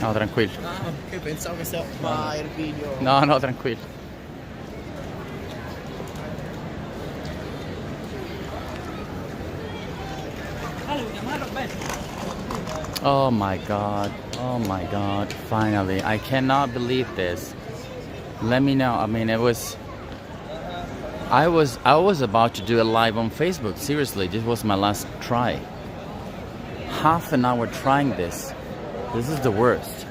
No, tranquillo. Ah, io pensavo che stava qua il video. No, no, tranquillo. Oh my god. Oh my god. Finally. I cannot believe this. Let me know. I mean, I was about to do a live on Facebook. Seriously, this was my last try. Half an hour trying this. This is the worst.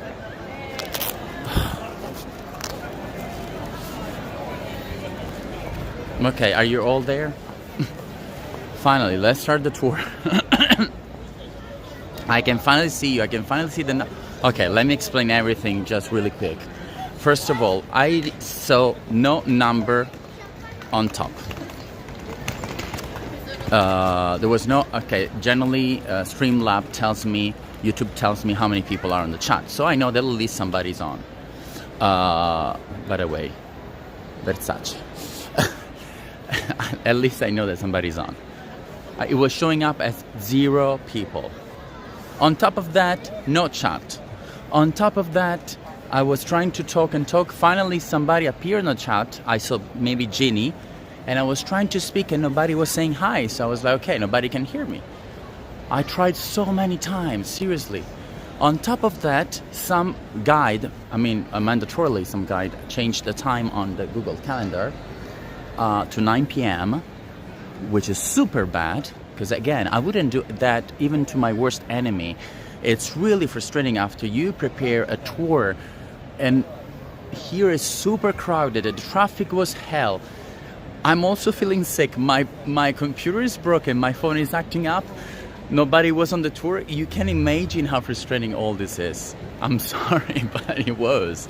Okay, are you all there? Finally, let's start the tour. I can finally see you. I can finally see the... Okay, let me explain everything just really quick. First of all, I saw no number on top. There was no... Okay, generally Streamlab tells me, YouTube tells me how many people are on the chat. So I know that at least somebody's on. By the way, Versace. At least I know that somebody's on. It was showing up as 0 people. On top of that, no chat. On top of that, I was trying to talk and talk. Finally, somebody appeared in the chat. I saw maybe Ginny. And I was trying to speak and nobody was saying hi. So I was like, okay, nobody can hear me. I tried so many times, seriously. On top of that, some guide, mandatorily some guide, changed the time on the Google Calendar to 9 p.m., which is super bad. Because again, I wouldn't do that even to my worst enemy. It's really frustrating after you prepare a tour and here is super crowded. The traffic was hell. I'm also feeling sick. My computer is broken. My phone is acting up. Nobody was on the tour. You can imagine how frustrating all this is. I'm sorry, but it was.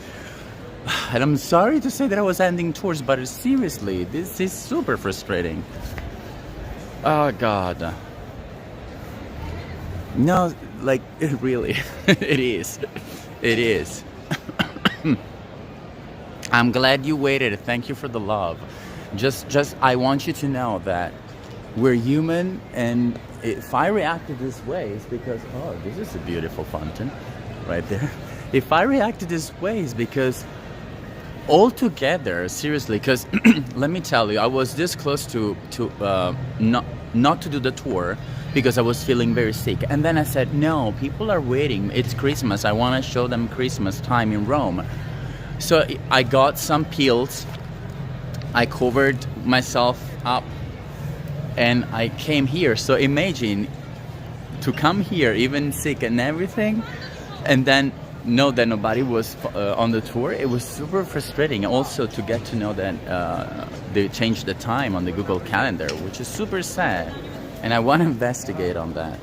And I'm sorry to say that I was ending tours, but seriously, this is super frustrating. Oh God. No, like really, it is. It is. I'm glad you waited. Thank you for the love. Just I want you to know that we're human, and if I reacted this way, it's because this is a beautiful fountain right there. If I reacted this way, it's because altogether, seriously, because let me tell you, I was this close to not to do the tour because I was feeling very sick. And then I said, no, people are waiting. It's Christmas. I want to show them Christmas time in Rome. So I got some pills. I covered myself up and I came here. So imagine to come here, even sick and everything, and then know that nobody was on the tour. It was super frustrating. Also to get to know that they changed the time on the Google Calendar, which is super sad. And I want to investigate on that.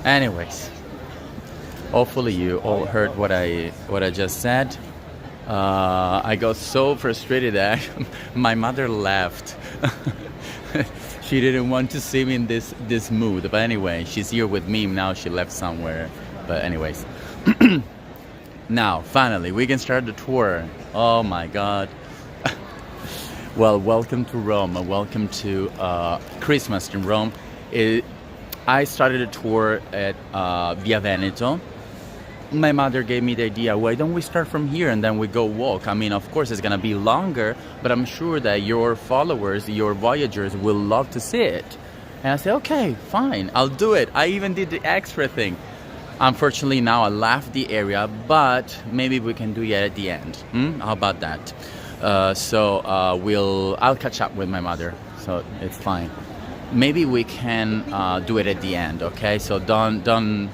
Anyways, hopefully you all heard what I just said. I got so frustrated that my mother left. She didn't want to see me in this mood. But anyway, she's here with me now. She left somewhere. But anyways, now finally we can start the tour. Oh my God. Well, welcome to Rome. Welcome to Christmas in Rome. I started a tour at Via Veneto. My mother gave me the idea, why don't we start from here and then we go walk? I mean, of course it's gonna be longer, but I'm sure that your followers, your voyagers will love to see it. And I said, okay, fine, I'll do it. I even did the extra thing. Unfortunately, now I left the area, but maybe we can do it at the end. How about that? I'll catch up with my mother, so it's fine. Maybe we can do it at the end, okay? So don't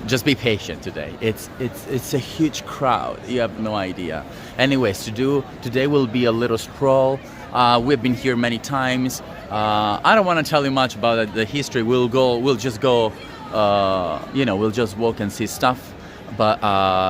just be patient today. It's a huge crowd. You have no idea. Anyways, today will be a little stroll. We've been here many times. I don't want to tell you much about the history. We'll just go. We'll just walk and see stuff. But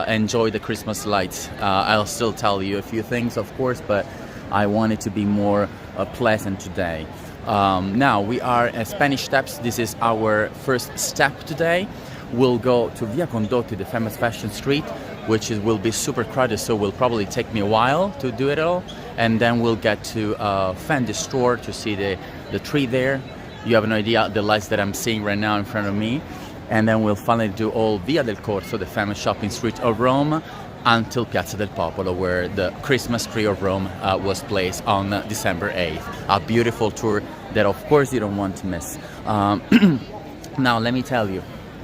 enjoy the Christmas lights. I'll still tell you a few things, of course, but I want it to be more pleasant today. Now we are at Spanish Steps. This is our first step today. We'll go to Via Condotti, the famous fashion street, which will be super crowded, so will probably take me a while to do it all. And then we'll get to Fendi store to see the tree there. You have no idea the lights that I'm seeing right now in front of me. and then we'll finally do all Via del Corso, the famous shopping street of Rome, until Piazza del Popolo, where the Christmas tree of Rome was placed on December 8th. A beautiful tour that, of course, you don't want to miss. Now, let me tell you,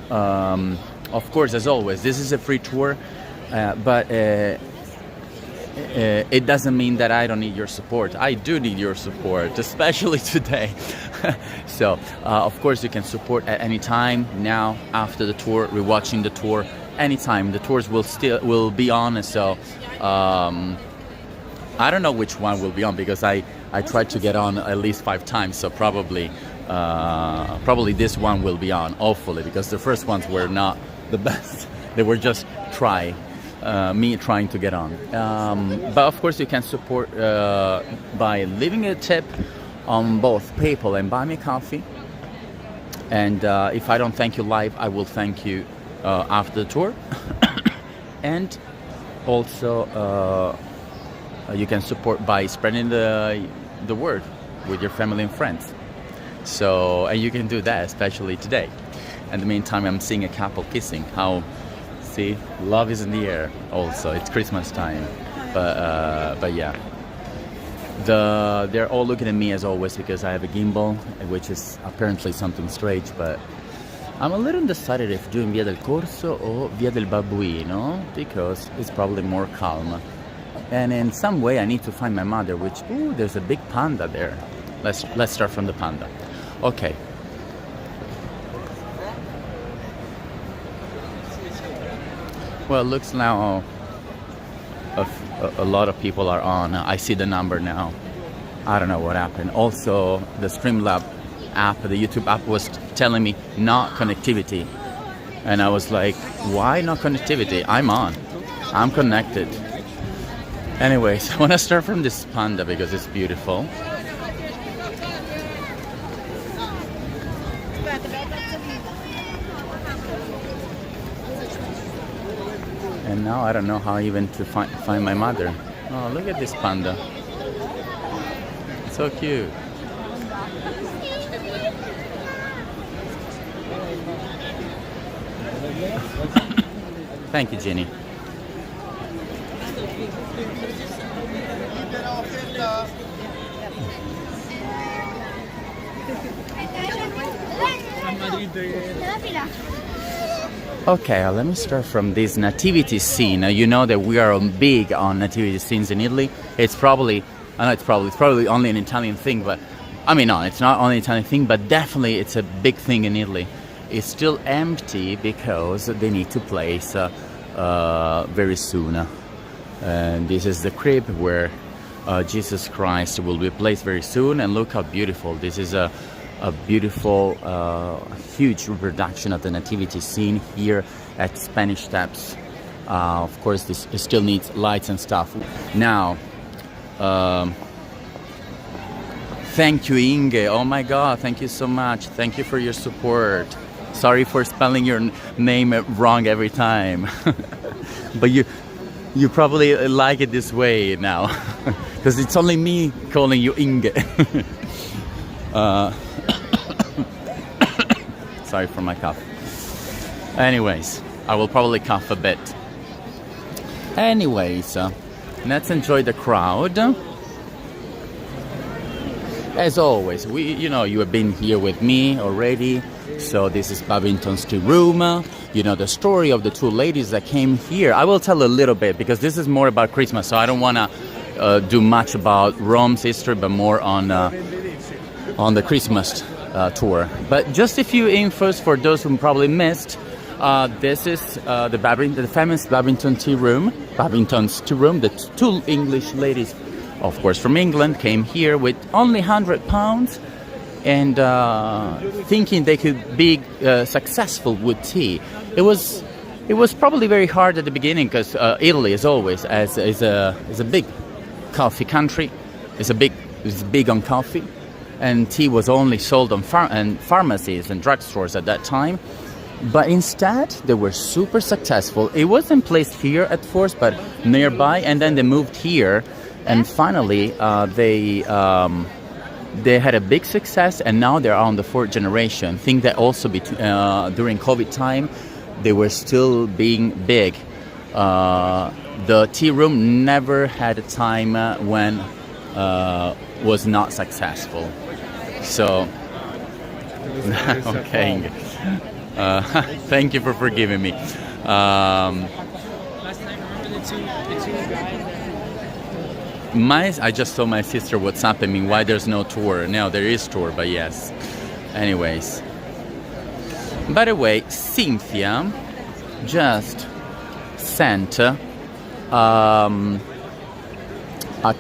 of course, as always, this is a free tour, but it doesn't mean that I don't need your support. I do need your support, especially today. So, of course, you can support at any time, now, after the tour, rewatching the tour, anytime. The tours will be on, so I don't know which one will be on, because I tried to get on at least 5 times, so probably this one will be on, hopefully, because the first ones were not the best. They were just me trying to get on. But of course you can support by leaving a tip on both PayPal and Buy Me Coffee. And if I don't thank you live, I will thank you after the tour. And also you can support by spreading the word with your family and friends. So, and you can do that, especially today. In the meantime, I'm seeing a couple kissing. See, love is in the air. Also, it's Christmas time. But yeah, they're all looking at me as always, because I have a gimbal, which is apparently something strange. But I'm a little undecided if doing Via del Corso or Via del Babbuino, because it's probably more calm. And in some way, I need to find my mother. Which, ooh, there's a big panda there. Let's start from the panda. Okay. Well, it looks now a lot of people are on. I see the number now. I don't know what happened. Also, the Streamlab app, the YouTube app, was telling me not connectivity. And I was like, why not connectivity? I'm on. I'm connected. Anyways, I want to start from this panda because it's beautiful. And now I don't know how even to find my mother. Oh, look at this panda. So cute. Thank you, Jenny. Okay, let me start from this nativity scene. You know that we are big on nativity scenes in Italy. It's probably only an Italian thing, but I mean, no, it's not only an Italian thing, but definitely it's a big thing in Italy. It's still empty because they need to place very soon. And this is the crib where Jesus Christ will be placed very soon. And look how beautiful. This is a beautiful, huge reproduction of the nativity scene here at Spanish Steps. Of course, this still needs lights and stuff. Now, thank you, Inge. Oh my God, thank you so much. Thank you for your support. Sorry for spelling your name wrong every time. But you probably like it this way now, because it's only me calling you Inge. Sorry for my cough. Anyways, I will probably cough a bit. Anyways, let's enjoy the crowd. As always, you have been here with me already. So this is Babington's tea room. You know the story of the two ladies that came here. I will tell a little bit because this is more about Christmas. So I don't want to do much about Rome's history, but more on the Christmas tour. But just a few infos for those who probably missed. This is the famous Babington tea room. Babington's tea room. The two English ladies, of course, from England, came here with only £100 and thinking they could be successful with tea. It was probably very hard at the beginning because Italy, as always, is a big coffee country. It's big on coffee. And tea was only sold on pharmacies and drugstores at that time. But instead, they were super successful. It wasn't placed here at first, but nearby, and then they moved here. And finally, they had a big success, and now they're on the fourth generation. Think that also during COVID time, they were still being big. The tea room never had a time when was not successful. So, okay. Thank you for forgiving me. I just saw my sister WhatsApping me why there's no tour. No, there is tour, but yes. Anyways. By the way, Cynthia just sent a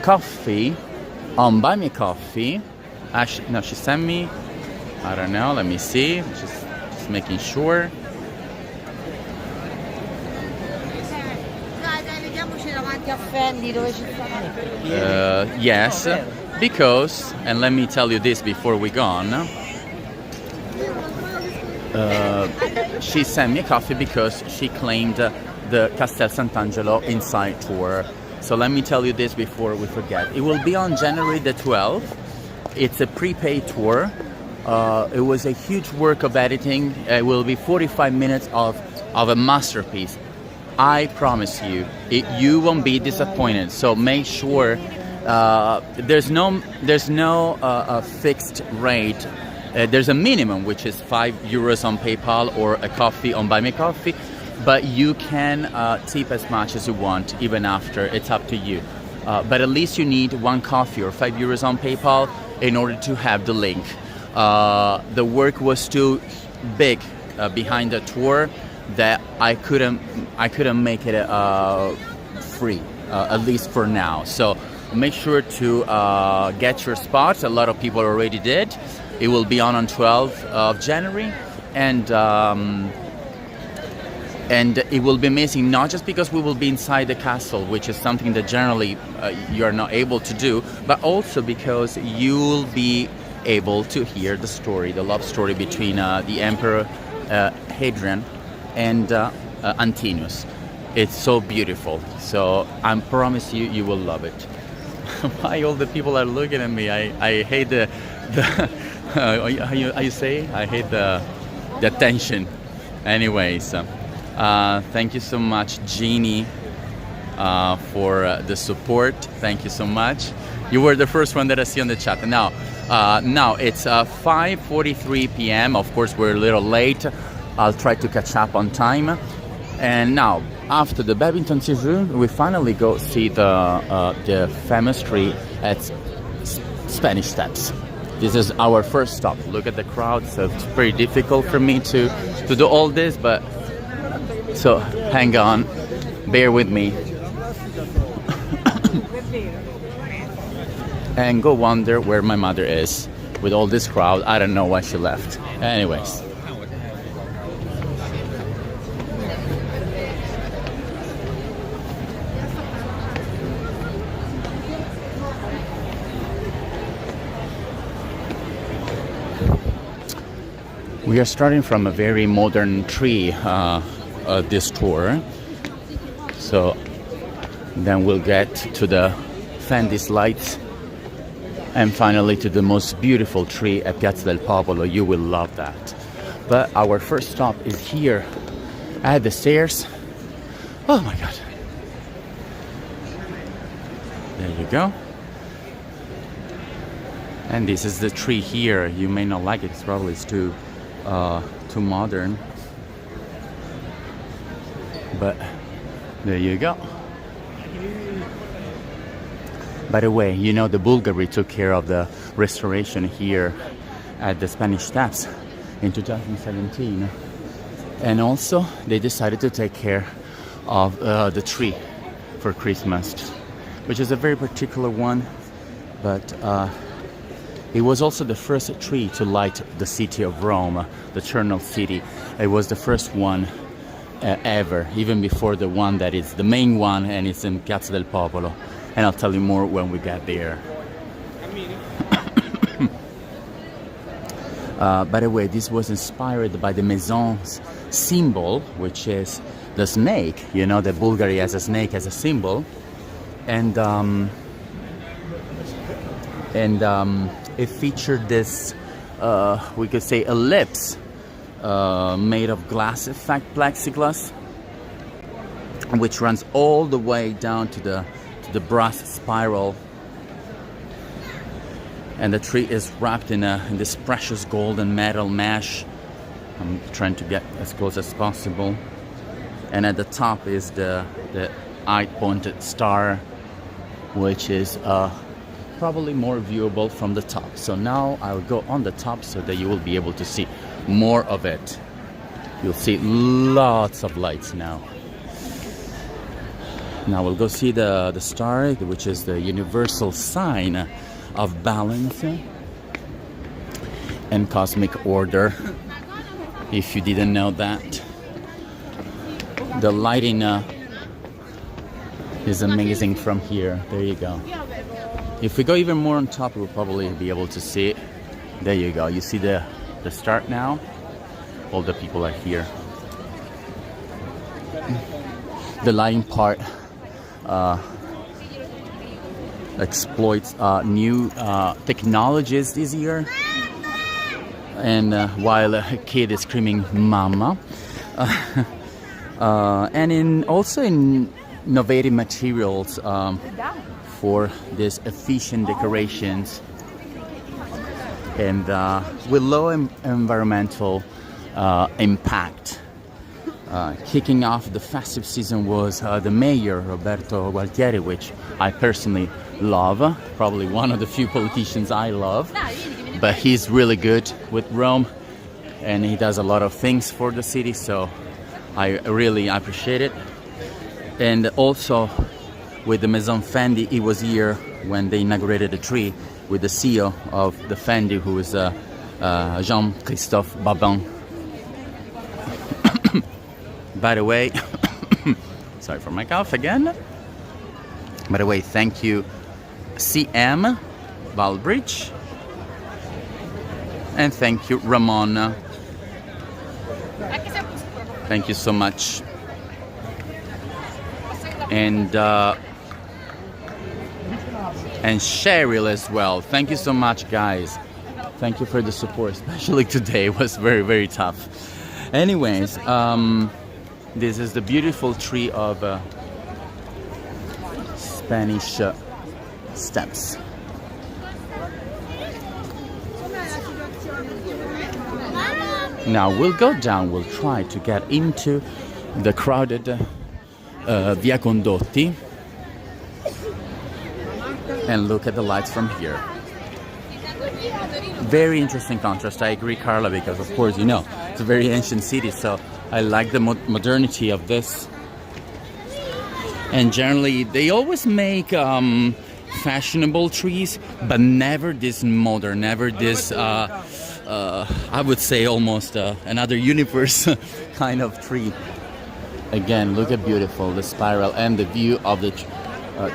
coffee on Buy Me Coffee. Actually, no, she sent me, I don't know, let me see. Just making sure. Yes, because, and let me tell you this before we go on, she sent me a coffee because she claimed the Castel Sant'Angelo inside tour. So let me tell you this before we forget. It will be on January the 12th. It's a prepaid tour. It was a huge work of editing. It will be 45 minutes of a masterpiece. I promise you, you won't be disappointed. So make sure there's no fixed rate. There's a minimum, which is €5 on PayPal or a coffee on Buy Me Coffee. But you can tip as much as you want, even after. It's up to you. But at least you need one coffee or €5 on PayPal in order to have the link. The work was too big behind the tour that I couldn't make it free, at least for now. So make sure to get your spots. A lot of people already did. It will be on 12th of January, and it will be amazing, not just because we will be inside the castle, which is something that generally you are not able to do, but also because you'll be able to hear the story, the love story between the Emperor Hadrian and Antinous. It's so beautiful. So I promise you, you will love it. Why all the people are looking at me? I hate the how you say? I hate the attention. Anyways, thank you so much, Jeannie, for the support. Thank you so much. You were the first one that I see on the chat. Now it's 5:43 p.m. Of course, we're a little late. I'll try to catch up on time. And now, after the badminton season, we finally go see the famous tree at Spanish Steps. This is our first stop. Look at the crowd, so it's pretty difficult for me to do all this, but so hang on, bear with me. And go wonder where my mother is with all this crowd. I don't know why she left. Anyways. We are starting from a very modern tree this tour. So then we'll get to the Fendi lights. And finally to the most beautiful tree at Piazza del Popolo. You will love that. But our first stop is here at the stairs. Oh my God. There you go. And this is the tree here. You may not like it. It's probably too modern. But there you go. By the way, you know the Bulgari took care of the restoration here at the Spanish Steps in 2017. And also they decided to take care of the tree for Christmas, which is a very particular one, but it was also the first tree to light the city of Rome, the Eternal City. It was the first one ever, even before the one that is the main one, and it's in Piazza del Popolo. And I'll tell you more when we get there. By the way, this was inspired by the Maison's symbol, which is the snake. You know that Bulgari has a snake as a symbol. And and it featured this, we could say, ellipse made of glass effect plexiglass, which runs all the way down to the brass spiral. And the tree is wrapped in this precious golden metal mesh. I'm trying to get as close as possible. And at the top is the eye-pointed star, which is probably more viewable from the top. So now I'll go on the top so that you will be able to see more of it. You'll see lots of lights now. Now we'll go see the star, which is the universal sign of balance and cosmic order. If you didn't know that, the lighting is amazing from here. There you go. If we go even more on top, we'll probably be able to see it. There you go. You see the start now? All the people are here. The lighting part exploits new technologies this year, and while a kid is screaming mama, and also in innovative materials for these efficient decorations, and with low environmental impact. Kicking off the festive season was the mayor, Roberto Gualtieri, which I personally love. Probably one of the few politicians I love. But he's really good with Rome, and he does a lot of things for the city, so I really appreciate it. And also with the Maison Fendi, he was here when they inaugurated the tree with the CEO of the Fendi, who is Jean-Christophe Babin. By the way, sorry for my cough again. By the way, thank you CM Valbridge, and thank you Ramon. Thank you so much. And Cheryl as well. Thank you so much, guys. Thank you for the support, especially today. It was very, very tough. Anyways, this is the beautiful tree of Spanish steps. Now we'll go down, we'll try to get into the crowded Via Condotti and look at the lights from here. Very interesting contrast. I agree, Carla, because of course, you know, it's a very ancient city, so I like the modernity of this. And generally, they always make fashionable trees, but never this modern, never this, I would say almost another universe kind of tree. Again, look at beautiful, the spiral and the view of the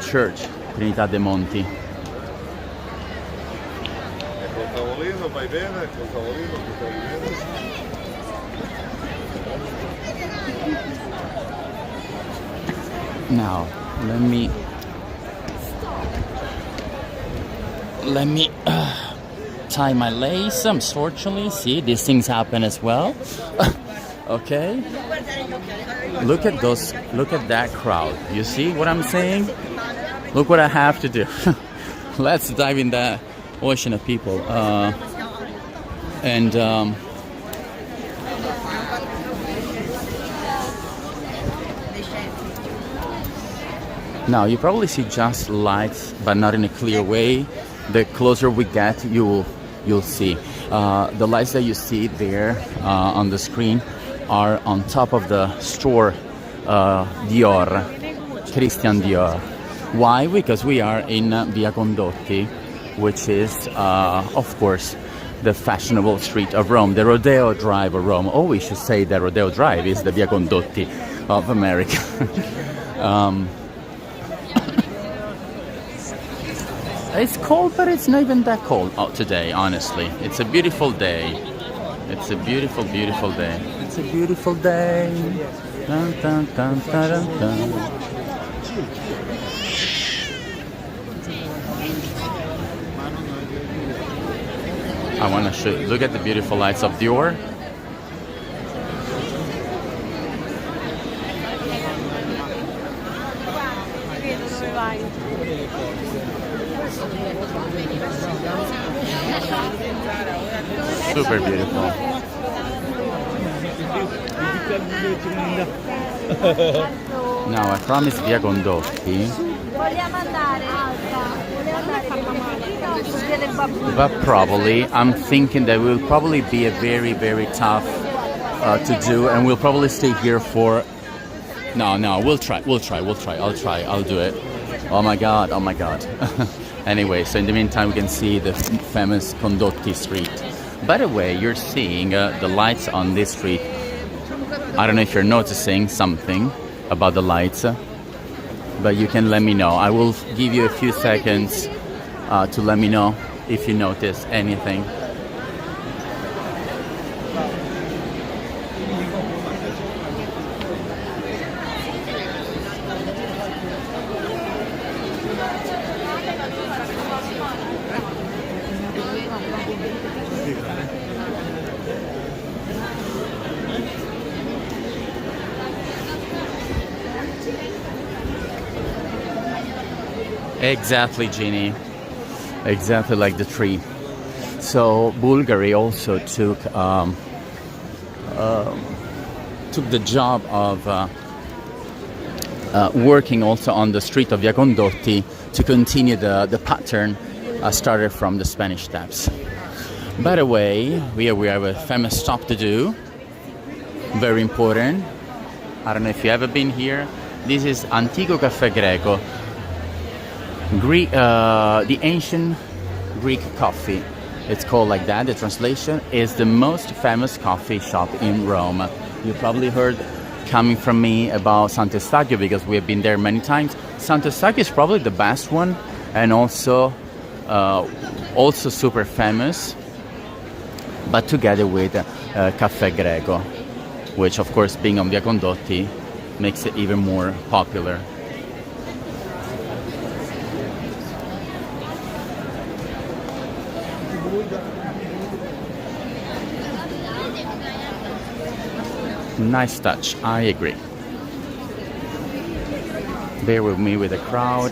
church, Trinità dei Monti. Now, let me tie my lace. Unfortunately, see, these things happen as well. Okay. Look at those. Look at that crowd. You see what I'm saying? Look what I have to do. Let's dive in that ocean of people. Now you probably see just lights, but not in a clear way. The closer we get, you'll see the lights that you see there on the screen are on top of the store Dior, Christian Dior. Why? Because we are in Via Condotti, which is, of course, the fashionable street of Rome, the Rodeo Drive of Rome. Oh, we should say that Rodeo Drive is the Via Condotti of America. It's cold, but it's not even that cold out today, honestly. It's a beautiful day. It's a beautiful, beautiful day. It's a beautiful day. Dun, dun, dun, dun, dun, dun. I want to show you. Look at the beautiful lights of Dior. Super beautiful. Now I promise Via Condotti, but probably I'm thinking that will probably be a very, very tough to do, and we'll probably stay here for. No, we'll try. I'll do it. Oh my god. Anyway, so in the meantime, we can see the famous Condotti street. By the way, you're seeing the lights on this street. I don't know if you're noticing something about the lights, but you can let me know. I will give you a few seconds to let me know if you notice anything. Exactly, Jeannie. Exactly like the tree. So Bulgari also took the job of working also on the street of Via Condotti to continue the pattern started from the Spanish Steps. By the way, we have a famous stop to do. Very important. I don't know if you ever been here. This is Antico Caffè Greco. The ancient Greek coffee. It's called like that. The translation is the most famous coffee shop in Rome. You probably heard coming from me about Sant'Eustachio because we have been there many times. Sant'Eustachio is probably the best one, and also super famous, but together with Caffè Greco, which of course being on Via Condotti makes it even more popular. Nice touch, I agree. Bear with me with the crowd.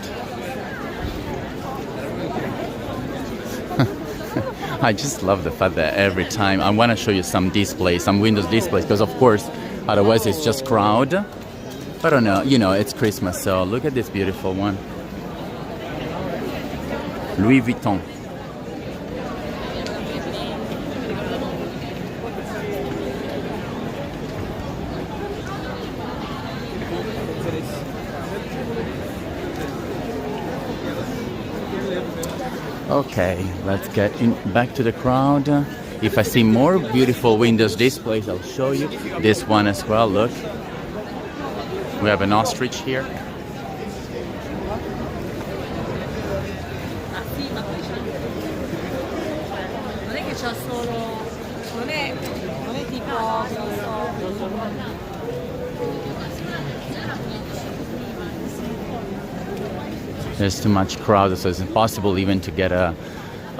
I just love the fact that every time I want to show you some displays, some windows displays, because of course otherwise it's just crowd. But I don't know, it's Christmas, so look at this beautiful one. Louis Vuitton. Okay, let's get back to the crowd. If I see more beautiful windows displays, I'll show you. This one as well, look. We have an ostrich here. There's too much crowd, so it's impossible even to get a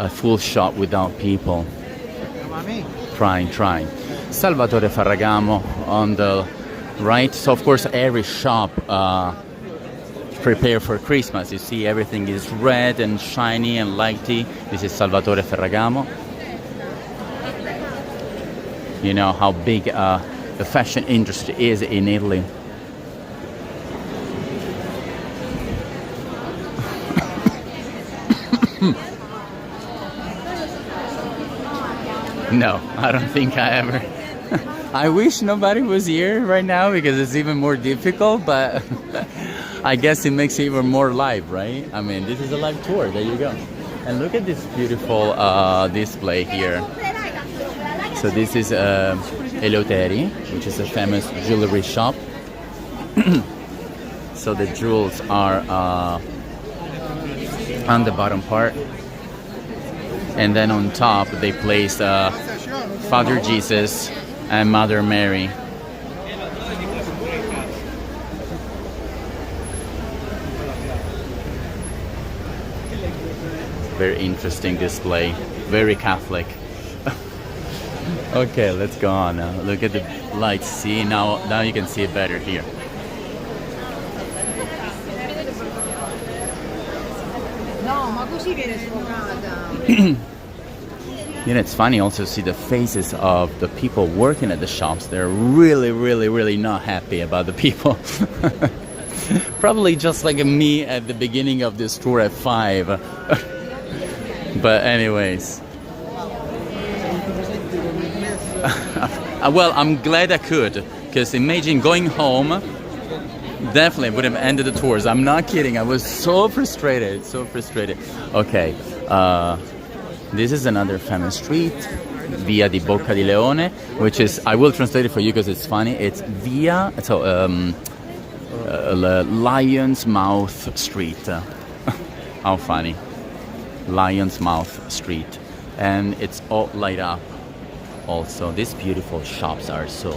full shot without people. Trying. Salvatore Ferragamo on the right. So of course every shop prepare for Christmas. You see everything is red and shiny and lighty. This is Salvatore Ferragamo. You know how big the fashion industry is in Italy. No, I don't think I ever. I wish nobody was here right now because it's even more difficult, but I guess it makes it even more live, right? I mean, this is a live tour. There you go. And look at this beautiful display here. So this is Eleutheri, which is a famous jewelry shop. So the jewels are on the bottom part. And then on top they place Father Jesus and Mother Mary. Very interesting display, very Catholic. Okay, let's go on now. Look at the lights. See, now you can see it better here. No, ma così viene sfocata. You know, it's funny also to see the faces of the people working at the shops. They're really, really, really not happy about the people. Probably just like me at the beginning of this tour at 5. But anyways. Well, I'm glad I could, because imagine going home, definitely would have ended the tours. I'm not kidding. I was so frustrated, so frustrated. Okay, this is another famous street, Via di Bocca di Leone, which is, I will translate it for you because it's funny. It's Via, so Lion's Mouth Street. How funny. Lion's Mouth Street. And it's all light up. Also, these beautiful shops are so...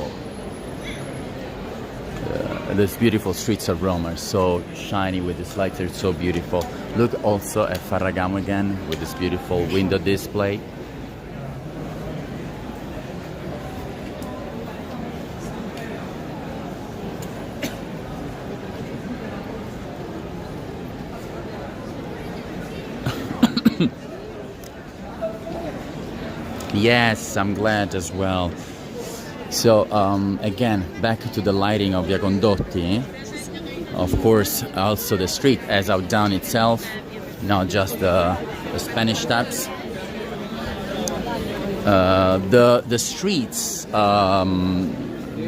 these beautiful streets of Rome are so shiny with these lights. They're so beautiful. Look also at Ferragamo again with this beautiful window display. Yes, I'm glad as well. So again, back to the lighting of Via Condotti. Of course, also the street as out down itself, not just the Spanish steps. The streets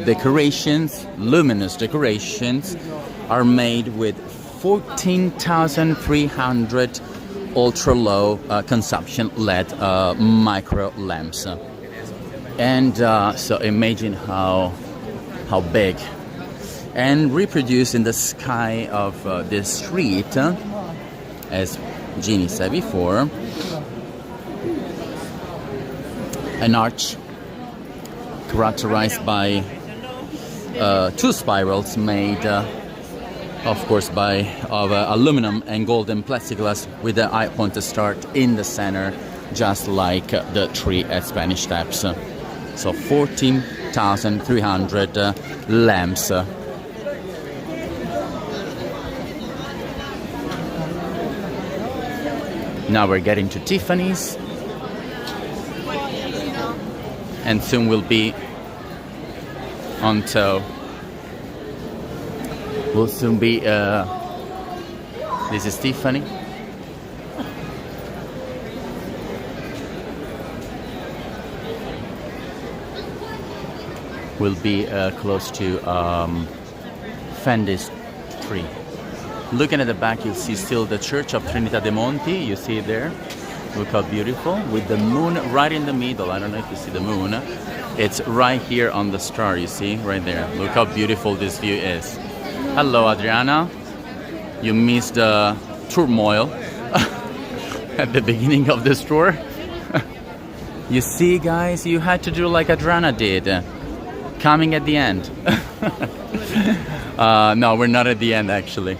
decorations, luminous decorations, are made with 14,300 ultra-low consumption LED micro lamps. And so imagine how big. And reproduced in the sky of this street, as Jeannie said before, an arch characterized by 2 spirals made of course of aluminum and golden plexiglass with the eye pointer start in the center, just like the tree at Spanish Steps. So 14,300 lamps. Now we're getting to Tiffany's, and soon we'll be on tow. We'll soon be, this is Tiffany. We'll be close to Fendi's tree. Looking at the back, you'll see still the Church of Trinità dei Monti. You see it there? Look how beautiful, with the moon right in the middle. I don't know if you see the moon. It's right here on the star, you see, right there. Look how beautiful this view is. Hello, Adriana. You missed the turmoil at the beginning of this tour. You see, guys, you had to do like Adriana did, coming at the end. No, we're not at the end, actually.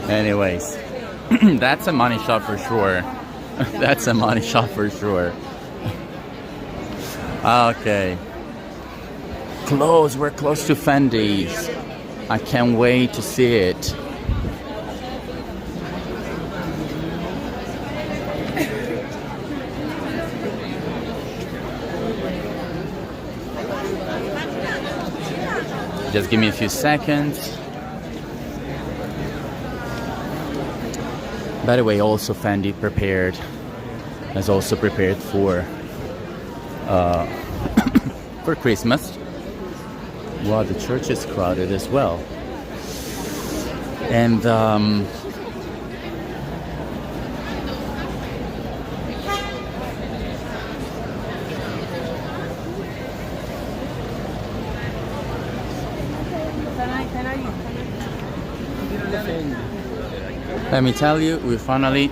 Anyways, that's a money shot for sure. That's a money shot for sure. Okay. We're close to Fendi's. I can't wait to see it. Just give me a few seconds. By the way, also Fendi has also prepared for Christmas. Wow, the church is crowded as well. And let me tell you, we finally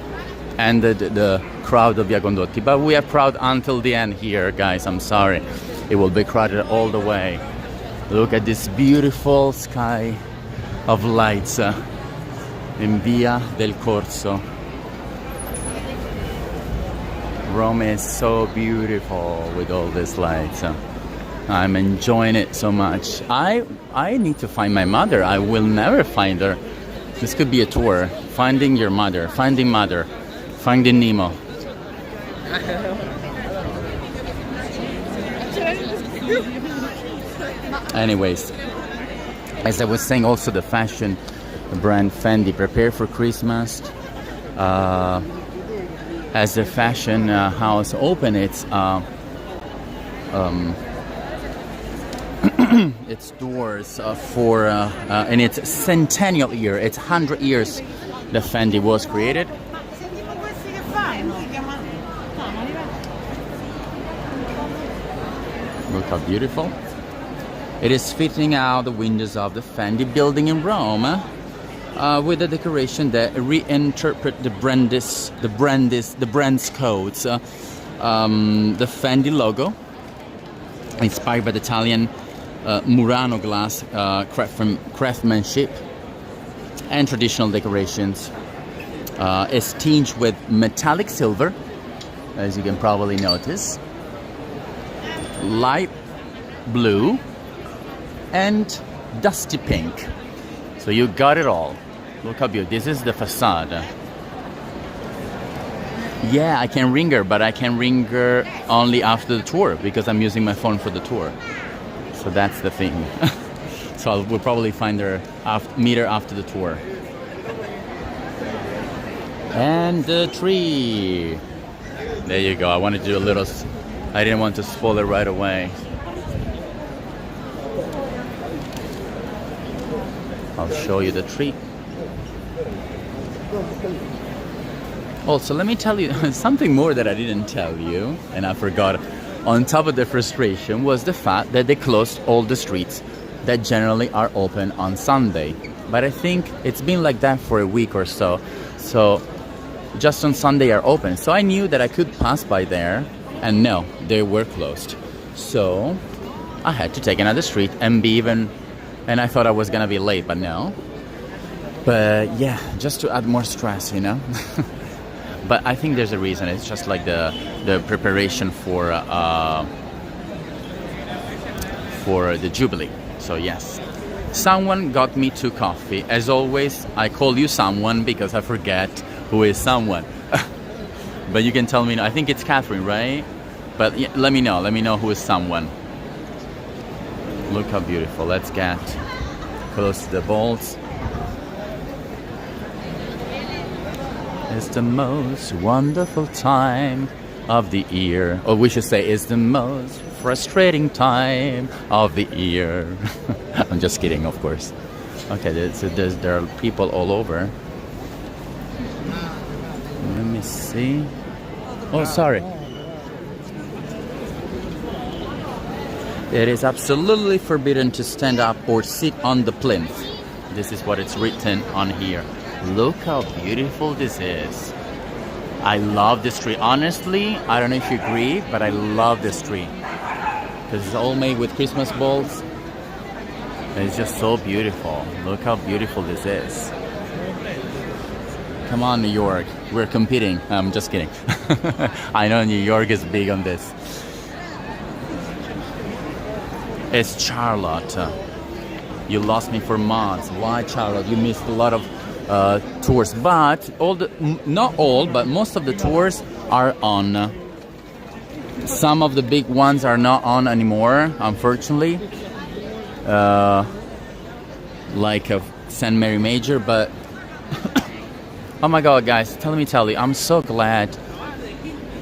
ended the crowd of Via Condotti, but we are proud until the end here, guys. I'm sorry. It will be crowded all the way. Look at this beautiful sky of lights in Via del Corso. Rome is so beautiful with all these lights. I'm enjoying it so much. I need to find my mother. I will never find her. This could be a tour. Finding your mother. Finding mother. Finding Nemo. Anyways, as I was saying, also the fashion brand Fendi, prepare for Christmas. As the fashion house open its its doors for in its centennial year, its 100 years the Fendi was created. Look how beautiful. It is fitting out the windows of the Fendi building in Rome with a decoration that reinterpret the brand's codes. The Fendi logo, inspired by the Italian Murano glass craftsmanship and traditional decorations, is tinged with metallic silver, as you can probably notice, light blue, and dusty pink. So you got it all. Look how beautiful. This is the facade. Yeah, I can ring her, but I can ring her only after the tour because I'm using my phone for the tour. So that's the thing. So we'll probably find her, meet her after the tour. And the tree. There you go. I wanted to do a little. I didn't want to spoil it right away. I'll show you the tree. Also, let me tell you something more that I didn't tell you, and I forgot. On top of the frustration was the fact that they closed all the streets that generally are open on Sunday. But I think it's been like that for a week or so. So just on Sunday are open. So I knew that I could pass by there, and no, they were closed. So I had to take another street and be even. And I thought I was gonna be late, but no. But yeah, just to add more stress, you know. But I think there's a reason. It's just like the preparation for the Jubilee. So yes, someone got me 2 coffee. As always, I call you someone because I forget who is someone. But you can tell me. I think it's Catherine, right? But yeah, let me know who is someone. Look how beautiful. Let's get close to the bolts. It's the most wonderful time of the year. Or we should say it's the most frustrating time of the year. I'm just kidding, of course. Okay, there are people all over. Let me see. Oh, sorry. It is absolutely forbidden to stand up or sit on the plinth. This is what it's written on here. Look how beautiful this is. I love this tree. Honestly, I don't know if you agree, but I love this tree. Because it's all made with Christmas balls. And it's just so beautiful. Look how beautiful this is. Come on, New York. We're competing. I'm just kidding. I know New York is big on this. It's Charlotte. You lost me for months. Why, Charlotte? You missed a lot of tours, but not all, but most of the tours are on. Some of the big ones are not on anymore, unfortunately. Like St. Mary Major, but oh my God, guys! Tell you, I'm so glad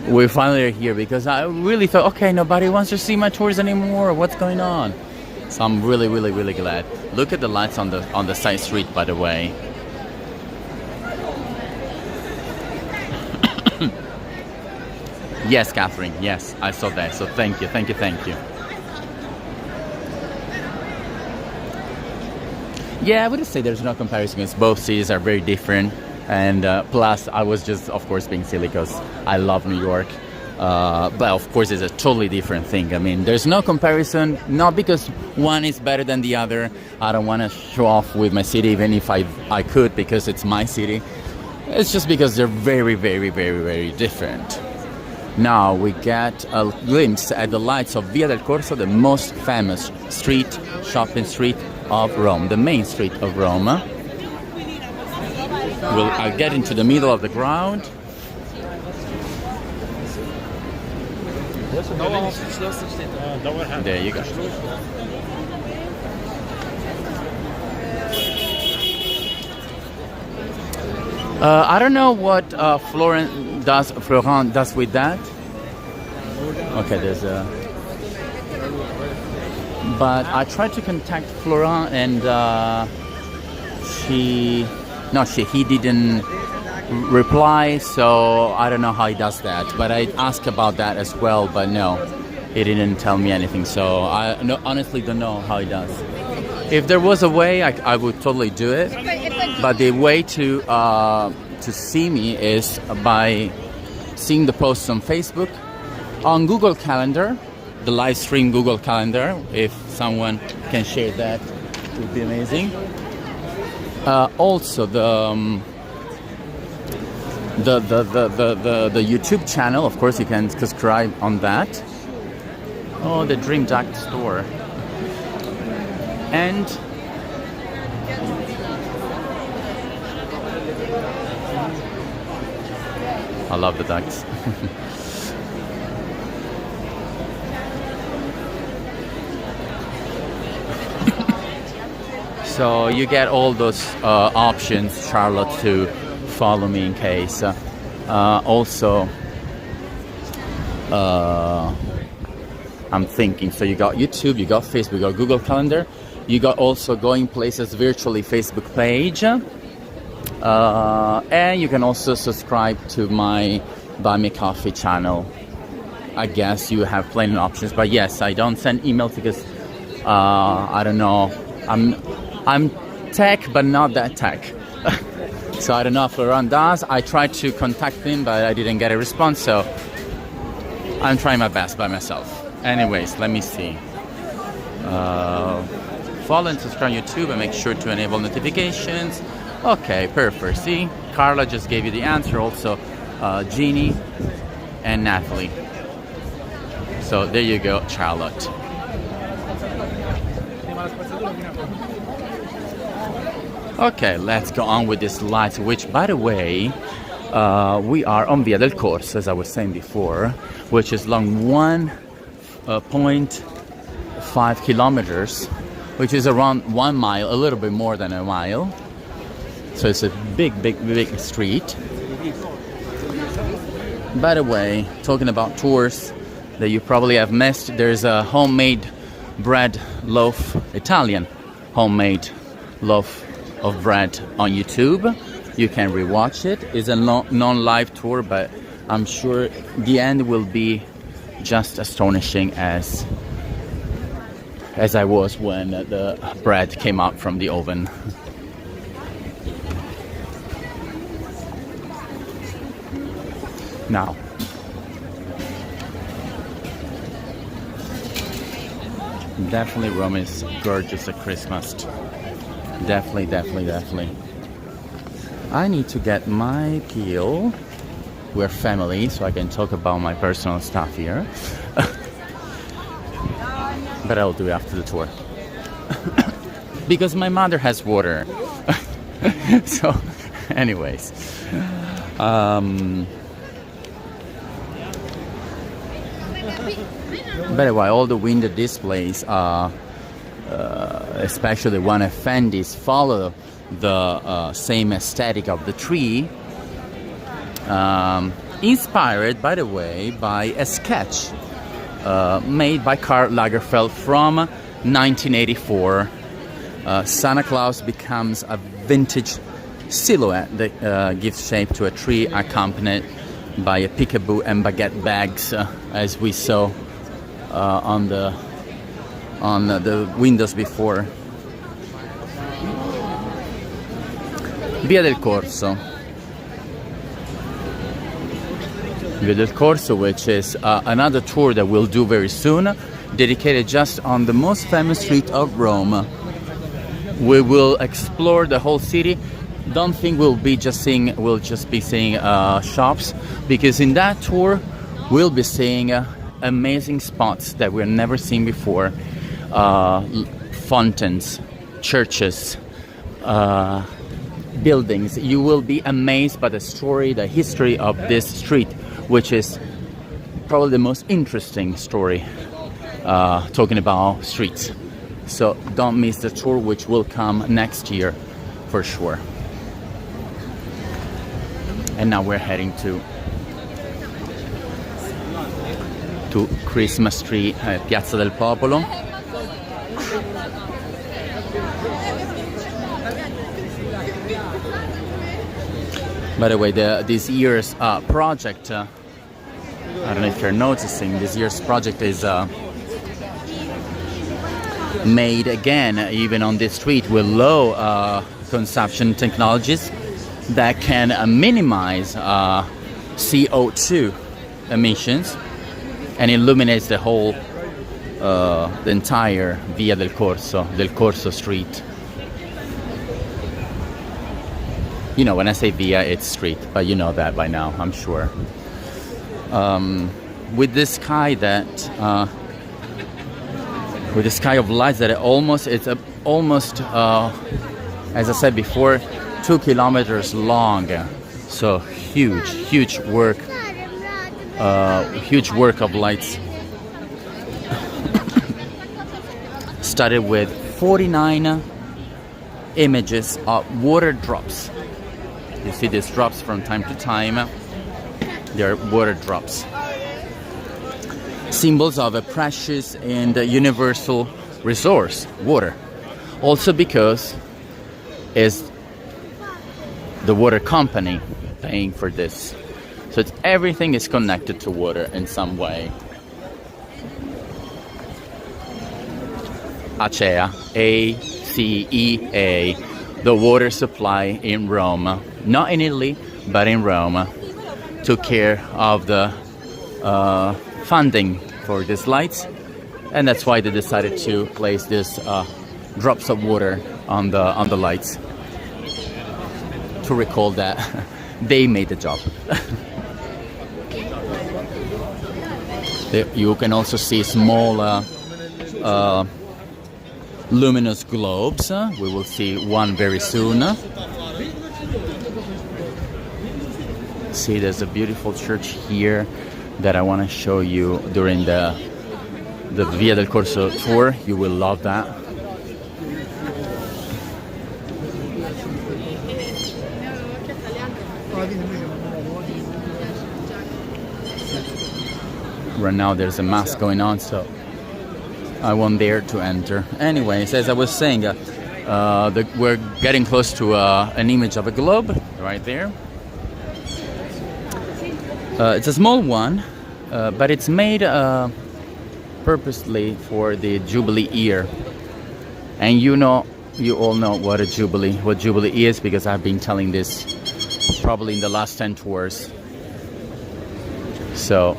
we finally are here because I really thought, okay, nobody wants to see my tours anymore. What's going on? So I'm really, really, really glad. Look at the lights on the side street, by the way. Yes, Catherine. Yes, I saw that. So thank you. Yeah, I would say there's no comparison because both cities are very different. And plus, I was just, of course, being silly because I love New York. But of course, it's a totally different thing. I mean, there's no comparison, not because one is better than the other. I don't want to show off with my city, even if I could, because it's my city. It's just because they're very, very, very, very different. Now we get a glimpse at the lights of Via del Corso, the most famous street, shopping street of Rome, the main street of Rome. I'll get into the middle of the crowd. There you go. I don't know what Florent does with that. Okay, there's a. But I tried to contact Florent and he didn't reply. So I don't know how he does that. But I asked about that as well. But no, he didn't tell me anything. So I honestly don't know how he does. If there was a way, I would totally do it. But the way to see me is by seeing the posts on Facebook, on Google Calendar, the live stream Google Calendar. If someone can share that, it would be amazing. Also the YouTube channel. Of course, you can subscribe on that. Oh, the Dream Duck store. And I love the ducks. So you get all those options, Charlotte, to follow me in case. Also, I'm thinking, so you got YouTube, you got Facebook, you got Google Calendar, you got also Going Places Virtually Facebook page. And you can also subscribe to my Buy Me Coffee channel. I guess you have plenty of options, but yes, I don't send emails because I don't know. I'm tech, but not that tech. So I don't know if Laurent does. I tried to contact him, but I didn't get a response. So I'm trying my best by myself. Anyways, let me see. Follow and subscribe on YouTube and make sure to enable notifications. Okay, perfect. See, Carla just gave you the answer. Also, Jeannie and Natalie. So there you go, Charlotte. Okay, let's go on with this light, which, by the way, we are on Via del Corso, as I was saying before, which is long 1.5 kilometers, which is around 1 mile, a little bit more than a mile. So it's a big street. By the way, talking about tours that you probably have missed, there's a homemade bread loaf, Italian homemade loaf of bread on YouTube. You can rewatch it. It's a non-live tour, but I'm sure the end will be just astonishing as I was when the bread came out from the oven. Now, definitely Rome is gorgeous at Christmas. Definitely. I need to get my peel. We're family, so I can talk about my personal stuff here. But I'll do it after the tour. Because my mother has water. So, anyways. By the way, all the window displays are, especially one of Fendi's, follow the same aesthetic of the tree. Inspired, by the way, by a sketch made by Karl Lagerfeld from 1984. Santa Claus becomes a vintage silhouette that gives shape to a tree, accompanied by a peekaboo and baguette bags, as we saw on the windows before. Via del Corso. Via del Corso, which is another tour that we'll do very soon, dedicated just on the most famous street of Rome. We will explore the whole city. Don't think we'll just be seeing shops, because in that tour we'll be seeing amazing spots that we've never seen before. Fountains, churches, buildings. You will be amazed by the story, the history of this street, which is probably the most interesting story talking about streets. So don't miss the tour, which will come next year for sure. And now we're heading to Christmas tree, Piazza del Popolo. By the way, this year's project, I don't know if you're noticing, this year's project is made again, even on this street, with low consumption technologies that can minimize CO2 emissions, and illuminates the whole, the entire Via del Corso street. You know, when I say via, it's street, but you know that by now, I'm sure. With this sky that, with the sky of lights that almost, as I said before, 2 kilometers long. So huge work of lights. Started with 49 images of water drops. You see these drops from time to time. They're water drops. Symbols of a precious and universal resource, water. Also because it's the water company paying for this. So everything is connected to water in some way. Acea, A-C-E-A, the water supply in Rome. Not in Italy, but in Rome. Took care of the funding for these lights, and that's why they decided to place these drops of water on the lights to recall that they made the job. You can also see small luminous globes. We will see one very soon. See, there's a beautiful church here that I want to show you during the Via del Corso tour. You will love that. Right now there's a mass going on, so I won't dare to enter. Anyways, as I was saying, we're getting close to an image of a globe right there. It's a small one, but it's made purposely for the Jubilee year. And you all know what Jubilee is, because I've been telling this probably in the last 10 tours. So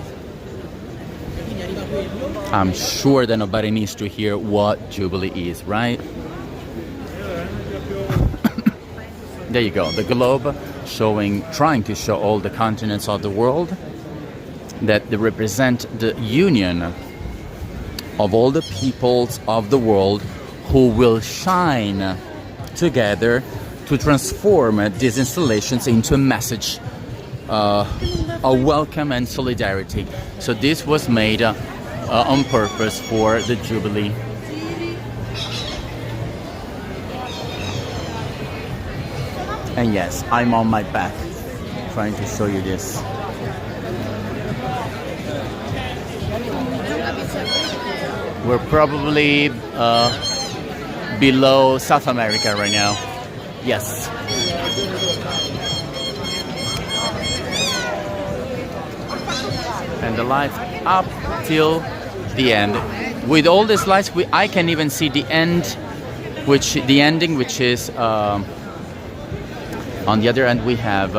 I'm sure that nobody needs to hear what Jubilee is, right? There you go, the globe trying to show all the continents of the world, that they represent the union of all the peoples of the world who will shine together to transform these installations into a message of welcome and solidarity. So this was made on purpose for the Jubilee. And yes, I'm on my back trying to show you this. We're probably below South America right now. Yes. And the lights up till the end. With all these lights, I can even see the ending, which is on the other end. We have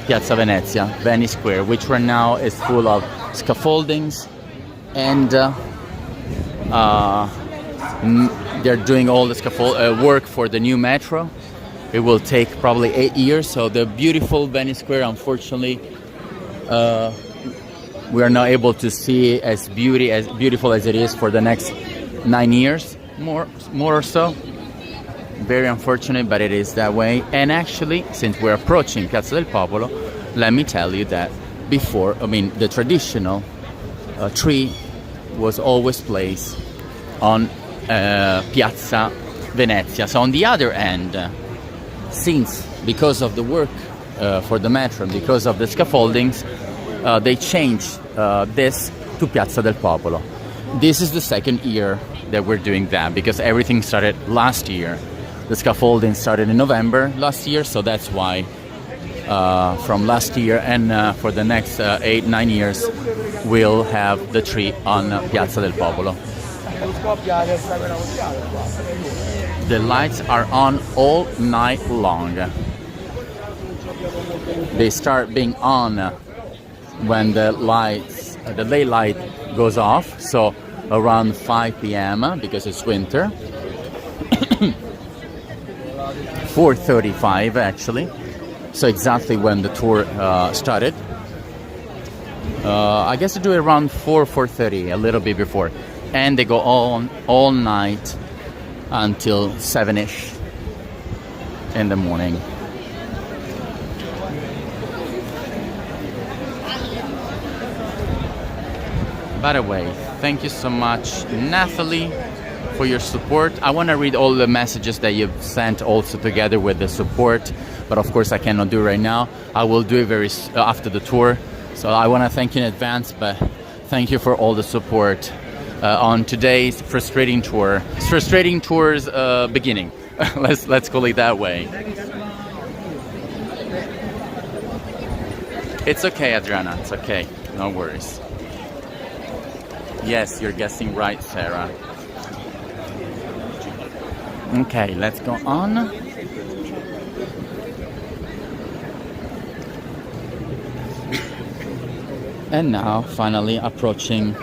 Piazza Venezia, Venice Square, which right now is full of scaffoldings, and they're doing all the work for the new metro. It will take probably 8 years. So the beautiful Venice Square, unfortunately, we are not able to see as beautiful as it is for the next 9 years, more or so. Very unfortunate, but it is that way. And actually, since we're approaching Piazza del Popolo, let me tell you that before, I mean, the traditional tree was always placed on Piazza Venezia. So on the other end, since because of the work for the metro, and because of the scaffoldings, they changed this to Piazza del Popolo. This is the second year that we're doing that, because everything started last year. The scaffolding started in November last year, so that's why from last year and for the next 8-9 years we'll have the tree on Piazza del Popolo. The lights are on all night long. They start being on when the daylight goes off, so around 5 p.m. because it's winter. 4:35 actually, so exactly when the tour started. I guess to do it around 4:30, a little bit before, and they go on all night until 7ish in the morning. By the way, thank you so much, Nathalie, for your support. I want to read all the messages that you've sent also together with the support, but of course I cannot do it right now. I will do it after the tour. So I want to thank you in advance, but thank you for all the support on today's frustrating tour. It's frustrating tour's beginning. let's call it that way. It's okay, Adriana. It's okay. No worries. Yes, you're guessing right, Sarah. Okay, let's go on. And now, finally approaching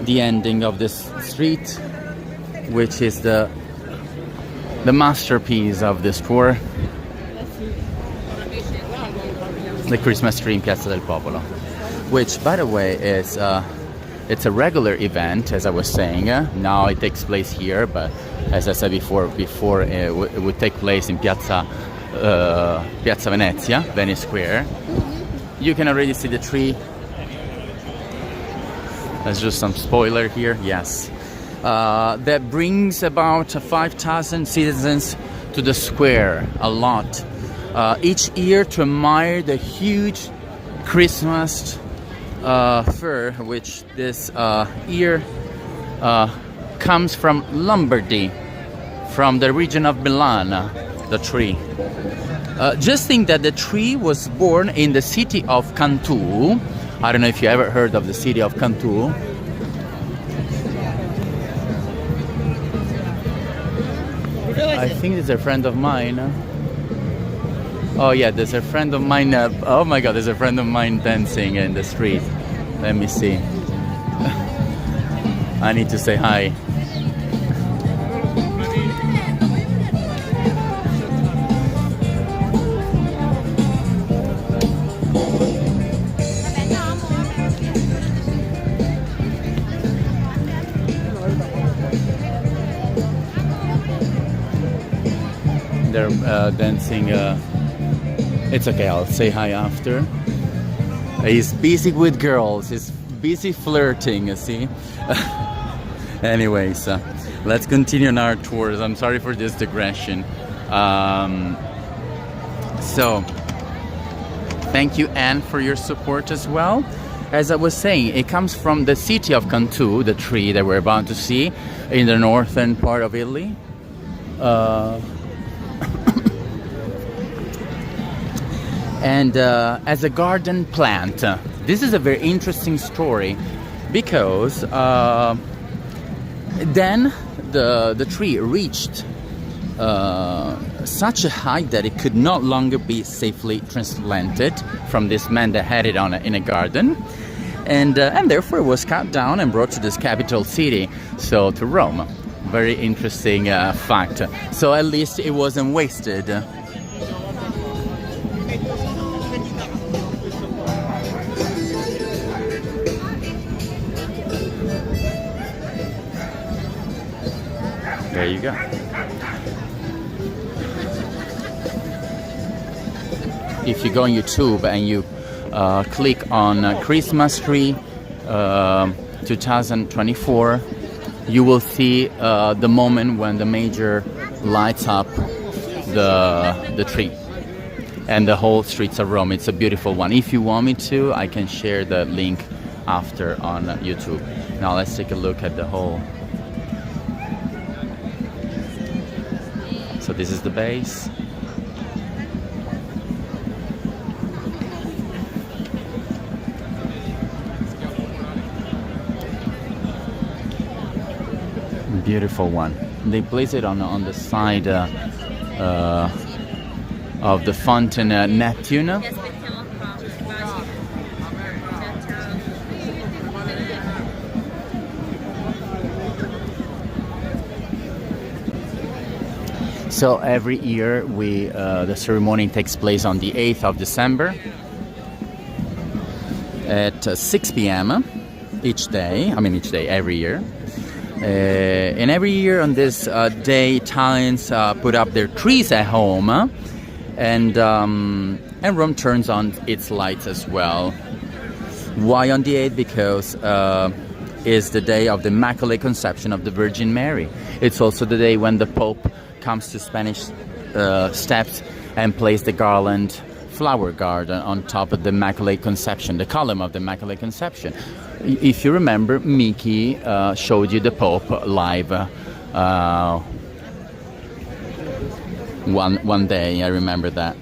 the ending of this street, which is the masterpiece of this tour, the Christmas tree in Piazza del Popolo, which, by the way, is it's a regular event, as I was saying. Now it takes place here, but as I said before it would take place in Piazza Venezia, Venice Square. You can already see the tree. There's just some spoiler here, yes. That brings about 5,000 citizens to the square, a lot. Each year to admire the huge Christmas fair, which this year comes from Lombardy, from the region of Milan, the tree. Just think that the tree was born in the city of Cantu. I don't know if you ever heard of the city of Cantu. I think it's a friend of mine. Oh yeah, there's a friend of mine. Oh my God, there's a friend of mine dancing in the street. Let me see. I need to say hi. They're dancing. It's okay, I'll say hi after. He's busy with girls. He's busy flirting, you see. Anyways, let's continue on our tours. I'm sorry for this digression. So, thank you, Anne, for your support as well. As I was saying, it comes from the city of Cantu, the tree that we're about to see in the northern part of Italy. And as a garden plant. This is a very interesting story because then the tree reached such a height that it could no longer be safely transplanted from this man that had it in a garden, and therefore it was cut down and brought to this capital city, so to Rome. Very interesting fact. So at least it wasn't wasted. There you go. If you go on YouTube and you click on Christmas tree 2024, you will see the moment when the major lights up the tree and the whole streets of Rome. It's a beautiful one. If you want me to, I can share the link after on YouTube. Now let's take a look at the whole. So this is the base. Beautiful one. They place it on the side of the fountain Neptune. So every year the ceremony takes place on the 8th of December at 6 p.m. each day, every year. And every year on this day, Italians put up their trees at home, and Rome turns on its lights as well. Why on the 8th? Because it's the day of the Immaculate Conception of the Virgin Mary. It's also the day when the Pope comes to Spanish steps and places the flower garland on top of the Immaculate Conception, the column of the Immaculate Conception. If you remember, Mickey showed you the Pope live one day. I remember that.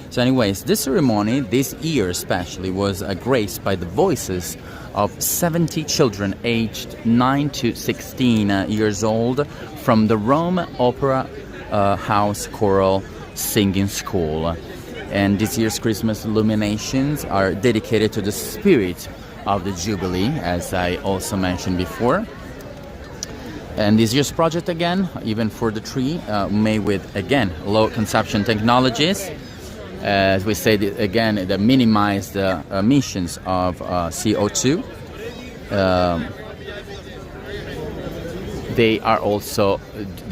So anyways, this ceremony, this year especially, was graced by the voices of 70 children aged 9 to 16 years old from the Rome Opera House Choral Singing School. And this year's Christmas illuminations are dedicated to the spirit of the Jubilee, as I also mentioned before. And this year's project, again, even for the tree, made with, again, low consumption technologies. As we said, again, that minimize the emissions of CO2. They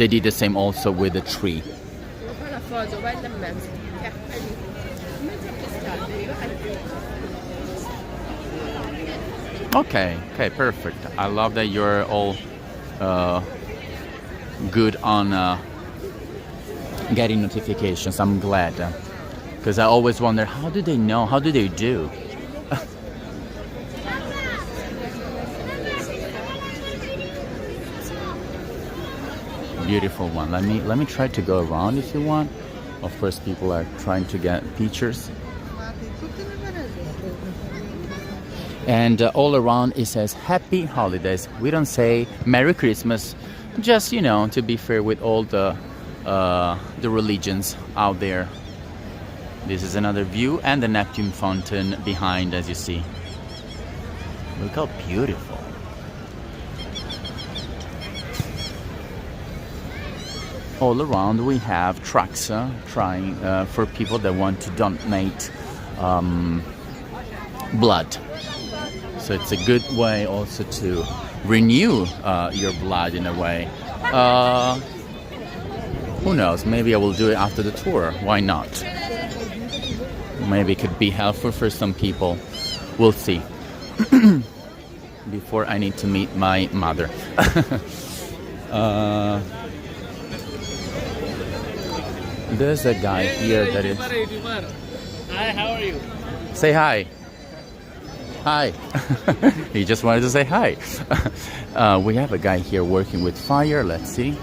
did the same also with the tree. Okay, perfect. I love that you're all good on getting notifications. I'm glad, because I always wonder, how do they know? How do they do? Beautiful one. Let me try to go around if you want. Of course, people are trying to get pictures. And all around it says Happy Holidays. We don't say Merry Christmas, just, to be fair with all the religions out there. This is another view, and the Neptune fountain behind, as you see. Look how beautiful. All around we have trucks trying for people that want to donate blood. So it's a good way also to renew your blood in a way. Who knows? Maybe I will do it after the tour. Why not? Maybe it could be helpful for some people. We'll see. Before I need to meet my mother. There's a guy here that is... Hi, how are you? Say hi. Hi. He just wanted to say hi. We have a guy here working with fire. Let's see.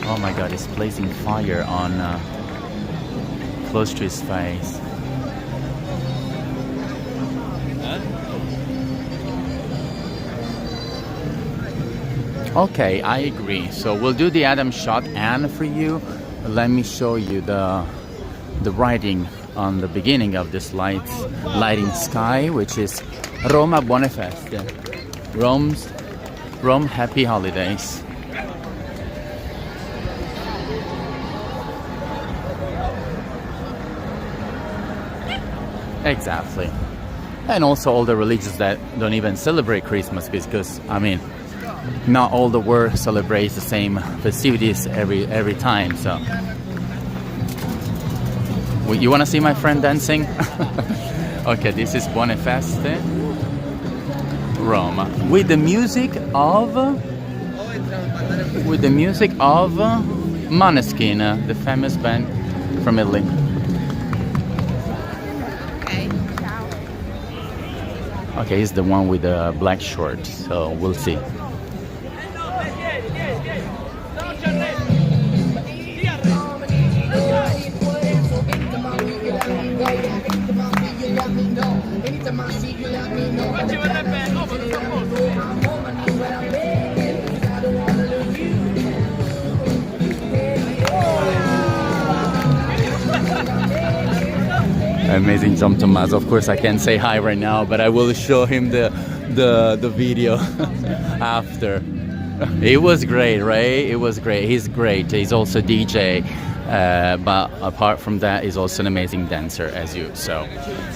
Oh my god, he's placing fire on close to his face. Okay, I agree. So we'll do the Adam shot, and for you, let me show you the writing on the beginning of this lighting sky, which is Roma Buone Feste. Rome Happy Holidays. Exactly. And also all the religions that don't even celebrate Christmas, because I mean, not all the world celebrates the same festivities every time. So, you want to see my friend dancing? Okay, this is Buone Feste, Rome, with the music of Måneskin, the famous band from Italy. Okay, he's the one with the black shorts, so we'll see. Amazing Tom Tomas. Of course I can't say hi right now, but I will show him the video after. It was great, right? It was great. He's great. He's also DJ, but apart from that, he's also an amazing dancer, as you. So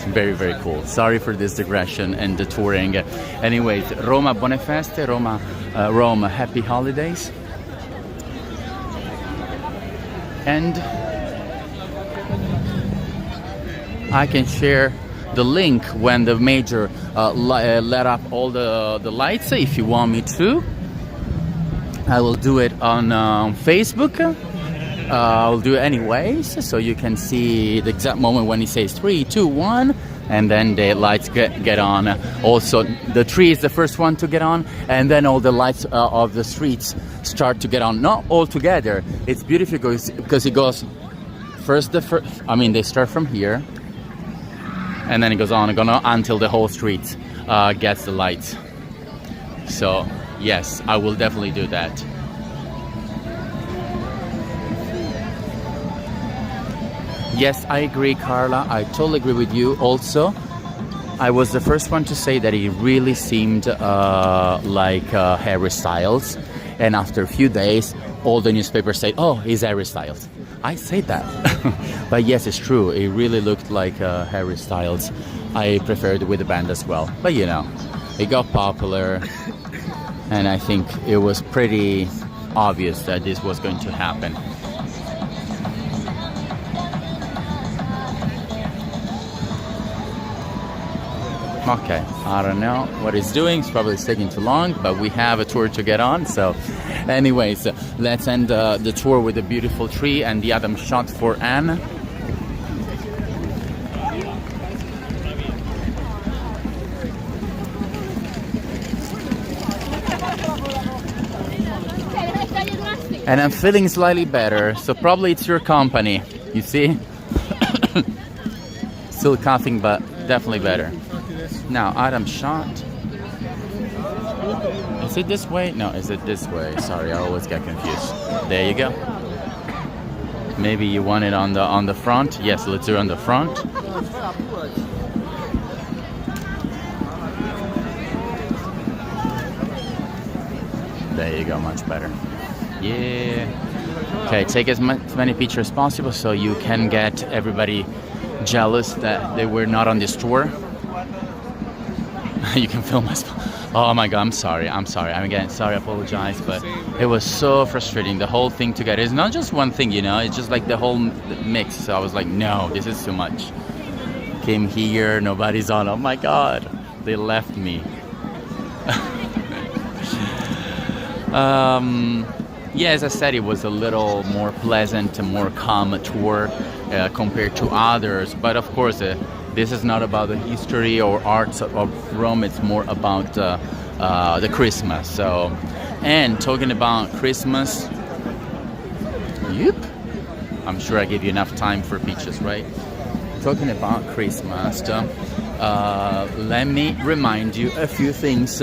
very, very cool. Sorry for this digression and the touring. Anyways, Roma Buone Feste, Rome Happy Holidays, and I can share the link when the major let up all the lights if you want me to. I will do it on Facebook. I'll do it anyways, so you can see the exact moment when he says 3, 2, 1, and then the lights get on. Also, the tree is the first one to get on, and then all the lights of the streets start to get on. Not all together. It's beautiful because it goes first. They start from here. And then it goes on until the whole street gets the lights. So, yes, I will definitely do that. Yes, I agree, Carla. I totally agree with you. Also, I was the first one to say that he really seemed like Harry Styles. And after a few days, all the newspapers say, oh, he's Harry Styles. I say that. But yes, it's true. It really looked like Harry Styles. I preferred with the band as well. But you know, it got popular. And I think it was pretty obvious that this was going to happen. Okay, I don't know what it's doing. It's probably taking too long, but we have a tour to get on. So anyways, let's end the tour with a beautiful tree and the Adam shot for Anne. And I'm feeling slightly better, so probably it's your company, you see? Still coughing, but definitely better. Now, Adam shot. Is it this way? No, is it this way? Sorry, I always get confused. There you go. Maybe you want it on the front? Yes, let's do it on the front. There you go, much better. Yeah. Okay, take as many pictures as possible so you can get everybody jealous that they were not on this tour. You can film us. Oh my god, I'm sorry. I'm again sorry, I apologize, but it was so frustrating. The whole thing together. It's not just one thing, you know, it's just like the whole mix. So I was like, no, this is too much. Came here, nobody's on. Oh my god, they left me. Yeah, as I said, it was a little more pleasant and more calm tour compared to others. But of course, this is not about the history or arts of Rome. It's more about the Christmas. So, and talking about Christmas, yep, I'm sure I gave you enough time for pictures, right? Talking about Christmas, let me remind you a few things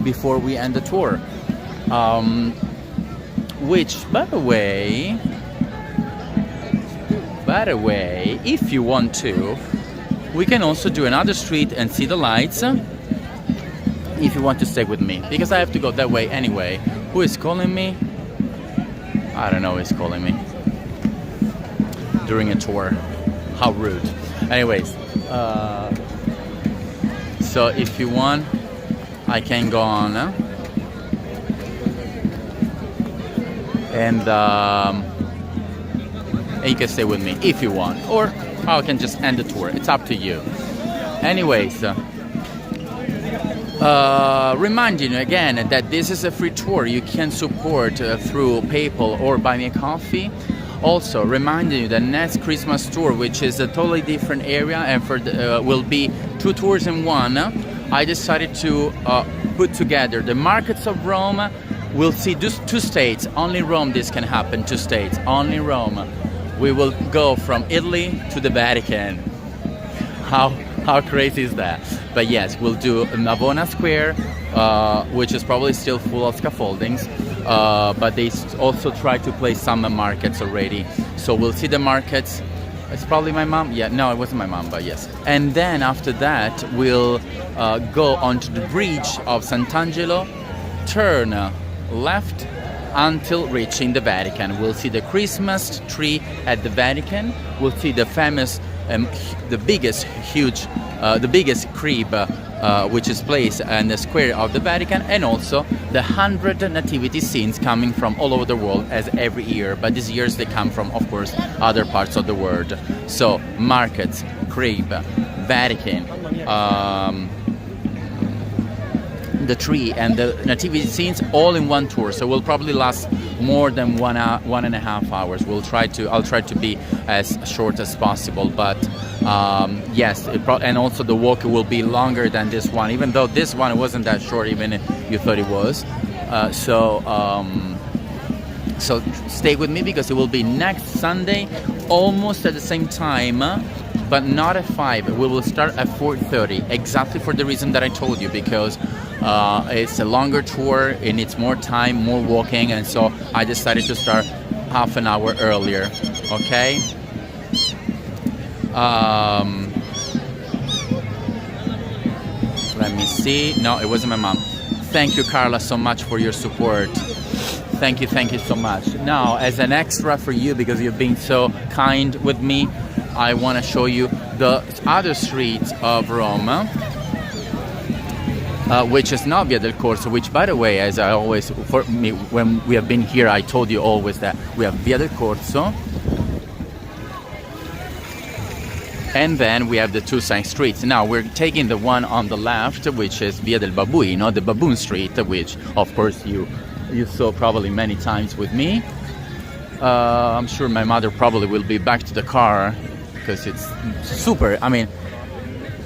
before we end the tour. Which, by the way, by the way, if you want to, we can also do another street and see the lights. If you want to stay with me, because I have to go that way anyway. Who is calling me? I don't know who is calling me. During a tour. How rude. Anyways, so if you want, I can go on. And you can stay with me if you want. Or I can just end the tour. It's up to you. Anyways, reminding you again that this is a free tour. You can support through PayPal or Buy Me a Coffee. Also, reminding you that next Christmas tour, which is a totally different area and will be 2 tours in one, I decided to put together the markets of Rome. We'll see 2 states. Only Rome this can happen. 2 states. Only Rome. We will go from Italy to the Vatican. How crazy is that? But yes, we'll do Navona Square, which is probably still full of scaffoldings. But they also try to place some markets already. So we'll see the markets. It's probably my mom. Yeah, no, it wasn't my mom, but yes. And then after that, we'll go onto the bridge of Sant'Angelo, turn left until reaching the Vatican. We'll see the Christmas tree at the Vatican. We'll see the famous, the biggest crib, which is placed in the square of the Vatican, and also the 100 nativity scenes coming from all over the world as every year. But these years they come from, of course, other parts of the world. So markets, crib, Vatican, the tree and the nativity scenes all in one tour. So we'll probably last more than 1.5 hours. I'll try to be as short as possible, but yes, and also the walk will be longer than this one, even though this one wasn't that short, even if you thought it was. So stay with me, because it will be next Sunday, almost at the same time, but not at 5. We will start at 4:30, exactly for the reason that I told you, because it's a longer tour, it needs more time, more walking, and so I decided to start half an hour earlier. Okay? Let me see. No, it wasn't my mom. Thank you, Carla, so much for your support. Thank you so much. Now, as an extra for you, because you've been so kind with me, I want to show you the other streets of Rome, which is not Via del Corso, which, by the way, as I always, for me, when we have been here, I told you always that we have Via del Corso, and then we have the 2 side streets. Now we're taking the one on the left, which is Via del Babuino, the Baboon Street, which, of course, you saw probably many times with me. I'm sure my mother probably will be back to the car, because it's super. I mean,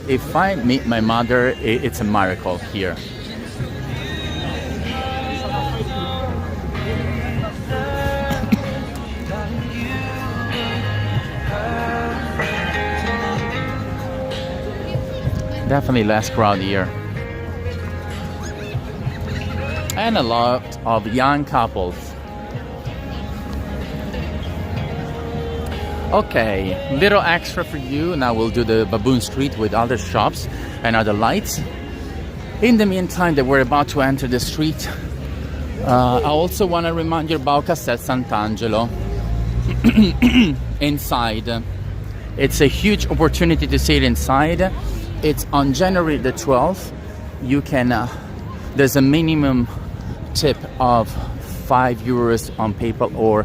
if I meet my mother, it's a miracle here. Definitely less crowd here. And a lot of young couples. Okay, little extra for you. Now we'll do the Baboon Street with other shops and other lights. In the meantime that we're about to enter the street, I also want to remind you about Castel Sant'Angelo. Inside. It's a huge opportunity to see it inside. It's on January the 12th. You can, there's a minimum tip of €5 on PayPal, or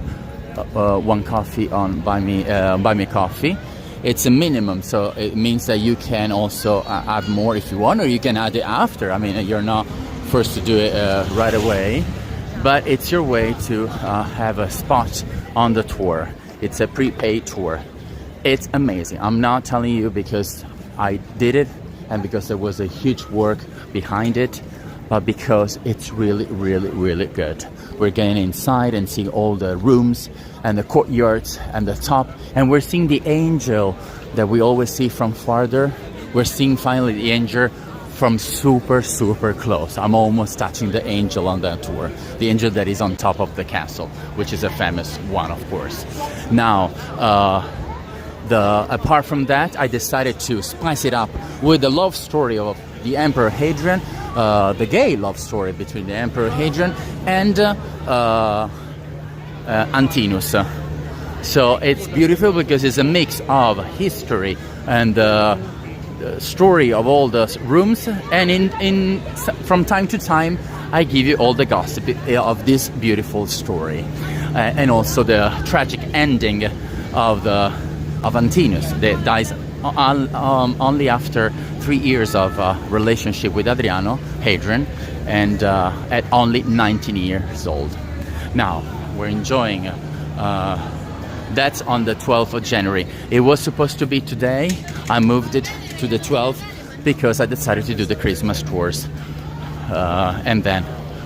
1 coffee on Buy Me Coffee. It's a minimum, so it means that you can also add more if you want, or you can add it after. I mean, you're not forced to do it right away, but it's your way to have a spot on the tour. It's a prepaid tour. It's amazing. I'm not telling you because I did it and because there was a huge work behind it, but because it's really, really, really good. We're getting inside and seeing all the rooms and the courtyards and the top, and we're seeing the angel that we always see from farther. We're seeing finally the angel from super, super close. I'm almost touching the angel on that tour, the angel that is on top of the castle, which is a famous one, of course. Now, Apart from that, I decided to spice it up with the love story of the Emperor Hadrian, the gay love story between the Emperor Hadrian and Antinous. So it's beautiful because it's a mix of history and the story of all the rooms, and from time to time I give you all the gossip of this beautiful story, and also the tragic ending of Antinous that dies only after 3 years of relationship with Hadrian, and at only 19 years old. Now we're enjoying. That's on the 12th of January. It was supposed to be today. I moved it to the 12th because I decided to do the Christmas tours. And then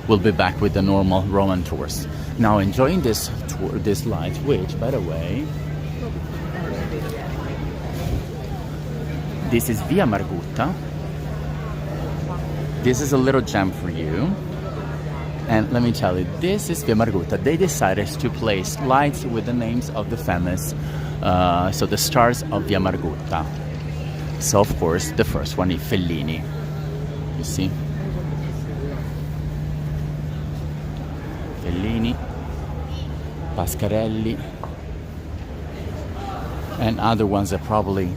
we'll be back with the normal Roman tours. Now enjoying this tour, this light, which, by the way, this is Via Margutta. This is a little gem for you. And let me tell you, this is Via Margutta. They decided to place lights with the names of the famous, so the stars of Via Margutta. So of course, the first one is Fellini. You see? Fellini, Pascarelli, and other ones that probably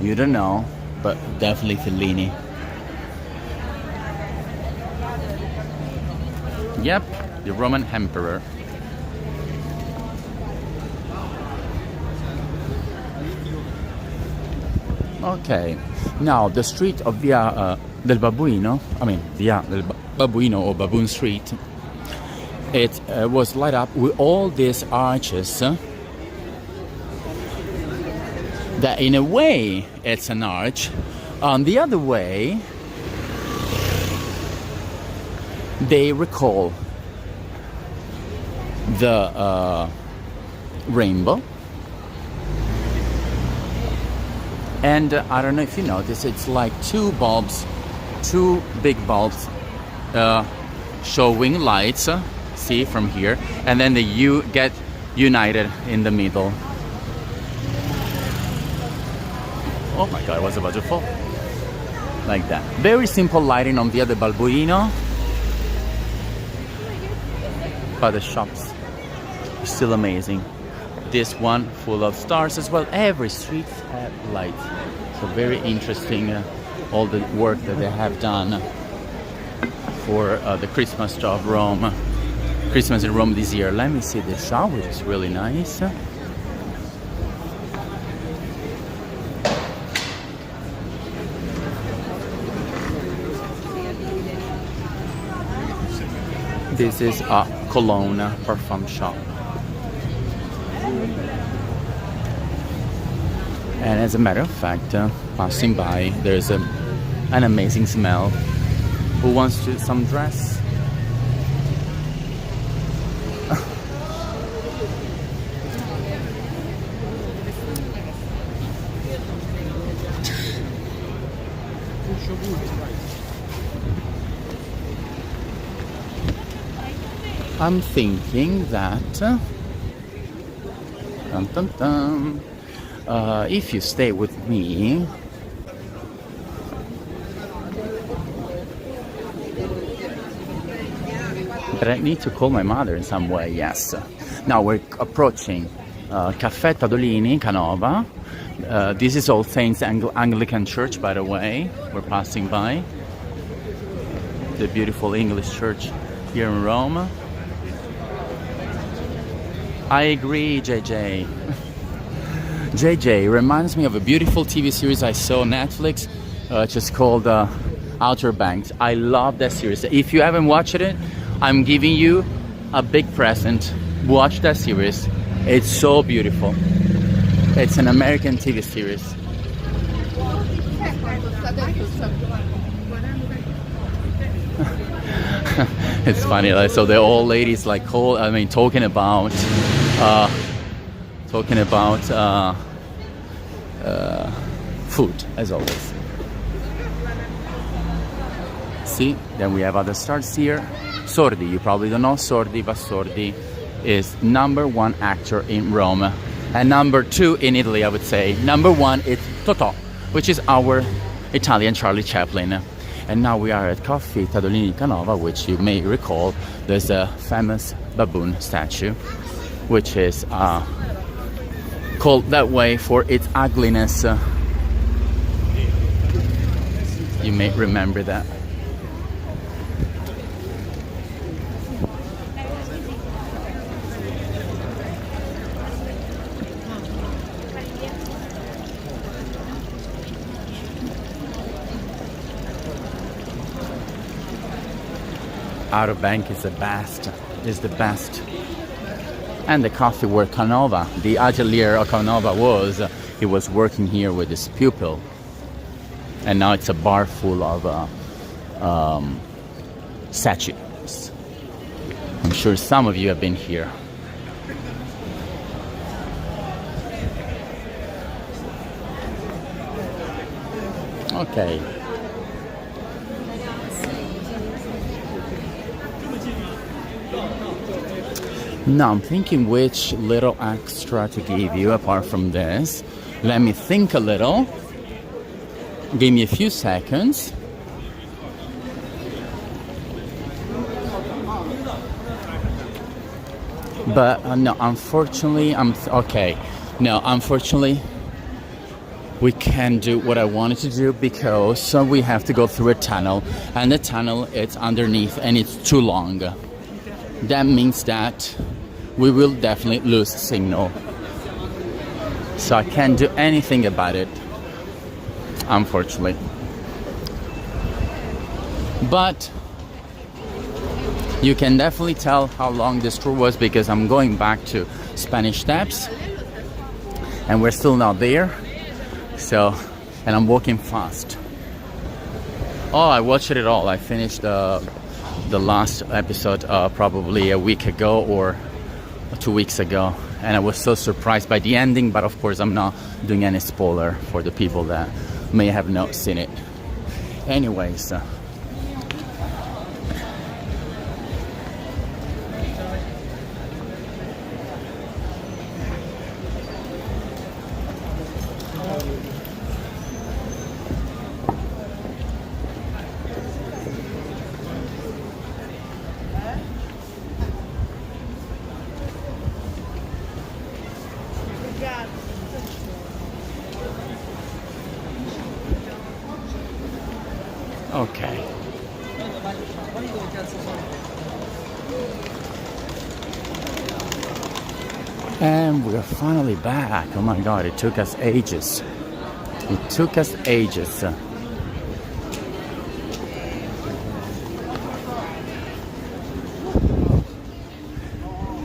you don't know, but definitely Fellini. Yep, the Roman emperor. Okay, now the street of Via del Babbuino, Via del Babbuino or Baboon Street, it was light up with all these arches that in a way it's an arch. On the other way, they recall the rainbow. And I don't know if you notice, it's like two big bulbs showing lights, see from here, and then the get united in the middle. Oh my god, I was about to fall. Like that. Very simple lighting on Via del Balbuino. But the shops are still amazing. This one full of stars as well. Every street had lights. So very interesting, all the work that they have done for the Christmas of Rome. Christmas in Rome this year. Let me see the shop, which is really nice. This is a Cologne perfume shop. And as a matter of fact, passing by, there's an amazing smell. Who wants some dress? I'm thinking that if you stay with me, but I need to call my mother in some way. Yes. Now we're approaching Caffè Tadolini, Canova. This is All Saints Anglican Church, by the way. We're passing by the beautiful English church here in Rome. I agree, JJ. JJ reminds me of a beautiful TV series I saw on Netflix, just called Outer Banks. I love that series. If you haven't watched it, I'm giving you a big present. Watch that series. It's so beautiful. It's an American TV series. It's funny, like, so the old ladies like talking about food, as always. See, then we have other stars here. Sordi, you probably don't know Sordi, but Sordi is #1 actor in Rome. And number 2 in Italy, I would say. Number 1 is Totò, which is our Italian Charlie Chaplin. And now we are at Coffee Tadolini Canova, which you may recall, there's a famous baboon statue, which is called that way for its ugliness. You may remember that. Outer Bank is the best. And the coffee where Canova, the atelier of Canova was, he was working here with his pupil. And now it's a bar full of statues. I'm sure some of you have been here. Okay. Now I'm thinking which little extra to give you apart from this. Let me think a little. Give me a few seconds. But no, unfortunately, unfortunately, we can't do what I wanted to do because we have to go through a tunnel, and the tunnel it's underneath and it's too long. That means that we will definitely lose signal. So I can't do anything about it, unfortunately. But you can definitely tell how long this tour was because I'm going back to Spanish Steps and we're still not there. So, and I'm walking fast. Oh, I watched it all. I finished the last episode probably a week ago or 2 weeks ago, and I was so surprised by the ending, but of course I'm not doing any spoiler for the people that may have not seen it. Anyways, okay. And we're finally back. Oh my god, it took us ages.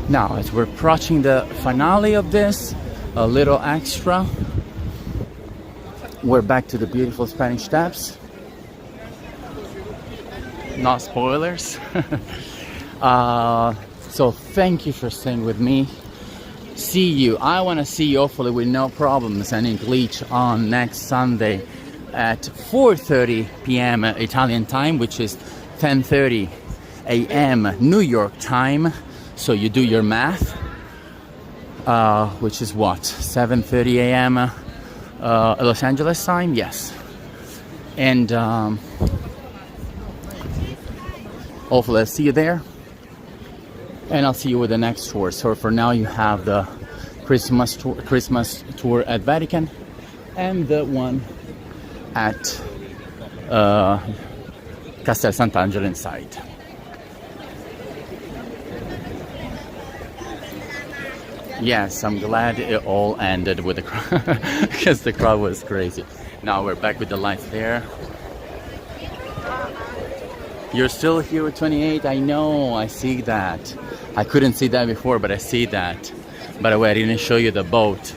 Now, as we're approaching the finale of this, a little extra. We're back to the beautiful Spanish Steps. Not spoilers. So thank you for staying with me. See you. I want to see you hopefully with no problems and in glitch on next Sunday at 4:30 p.m. Italian time, which is 10:30 a.m. New York time. So you do your math, which is what, 7:30 a.m. Los Angeles time? Yes. And hopefully I'll see you there. And I'll see you with the next tour. So for now you have the Christmas tour at Vatican and the one at Castel Sant'Angelo inside. Yes, I'm glad it all ended with the crowd because the crowd was crazy. Now we're back with the lights there. You're still here with 28? I know, I see that. I couldn't see that before, but I see that. By the way, I didn't show you the boat,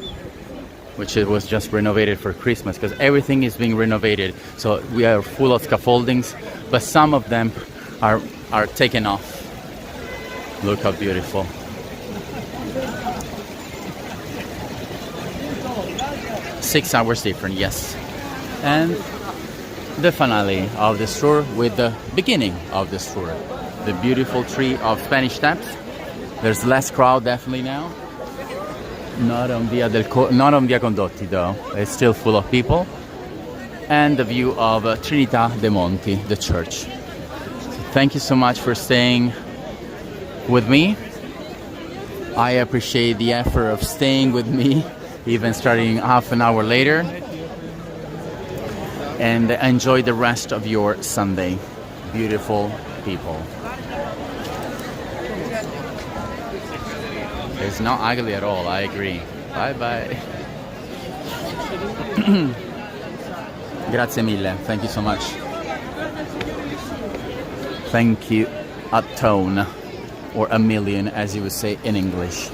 which it was just renovated for Christmas, because everything is being renovated. So we are full of scaffoldings, but some of them are taken off. Look how beautiful. Six hours different, yes. And the finale of this tour with the beginning of this tour. The beautiful tree of Spanish Steps. There's less crowd definitely now. Not on not on Via Condotti though. It's still full of people. And the view of Trinità dei Monti, the church. So thank you so much for staying with me. I appreciate the effort of staying with me, even starting half an hour later. And enjoy the rest of your Sunday. Beautiful people. It's not ugly at all, I agree. Bye bye. Grazie mille. Thank you so much. Thank you a ton, or a million as you would say in English.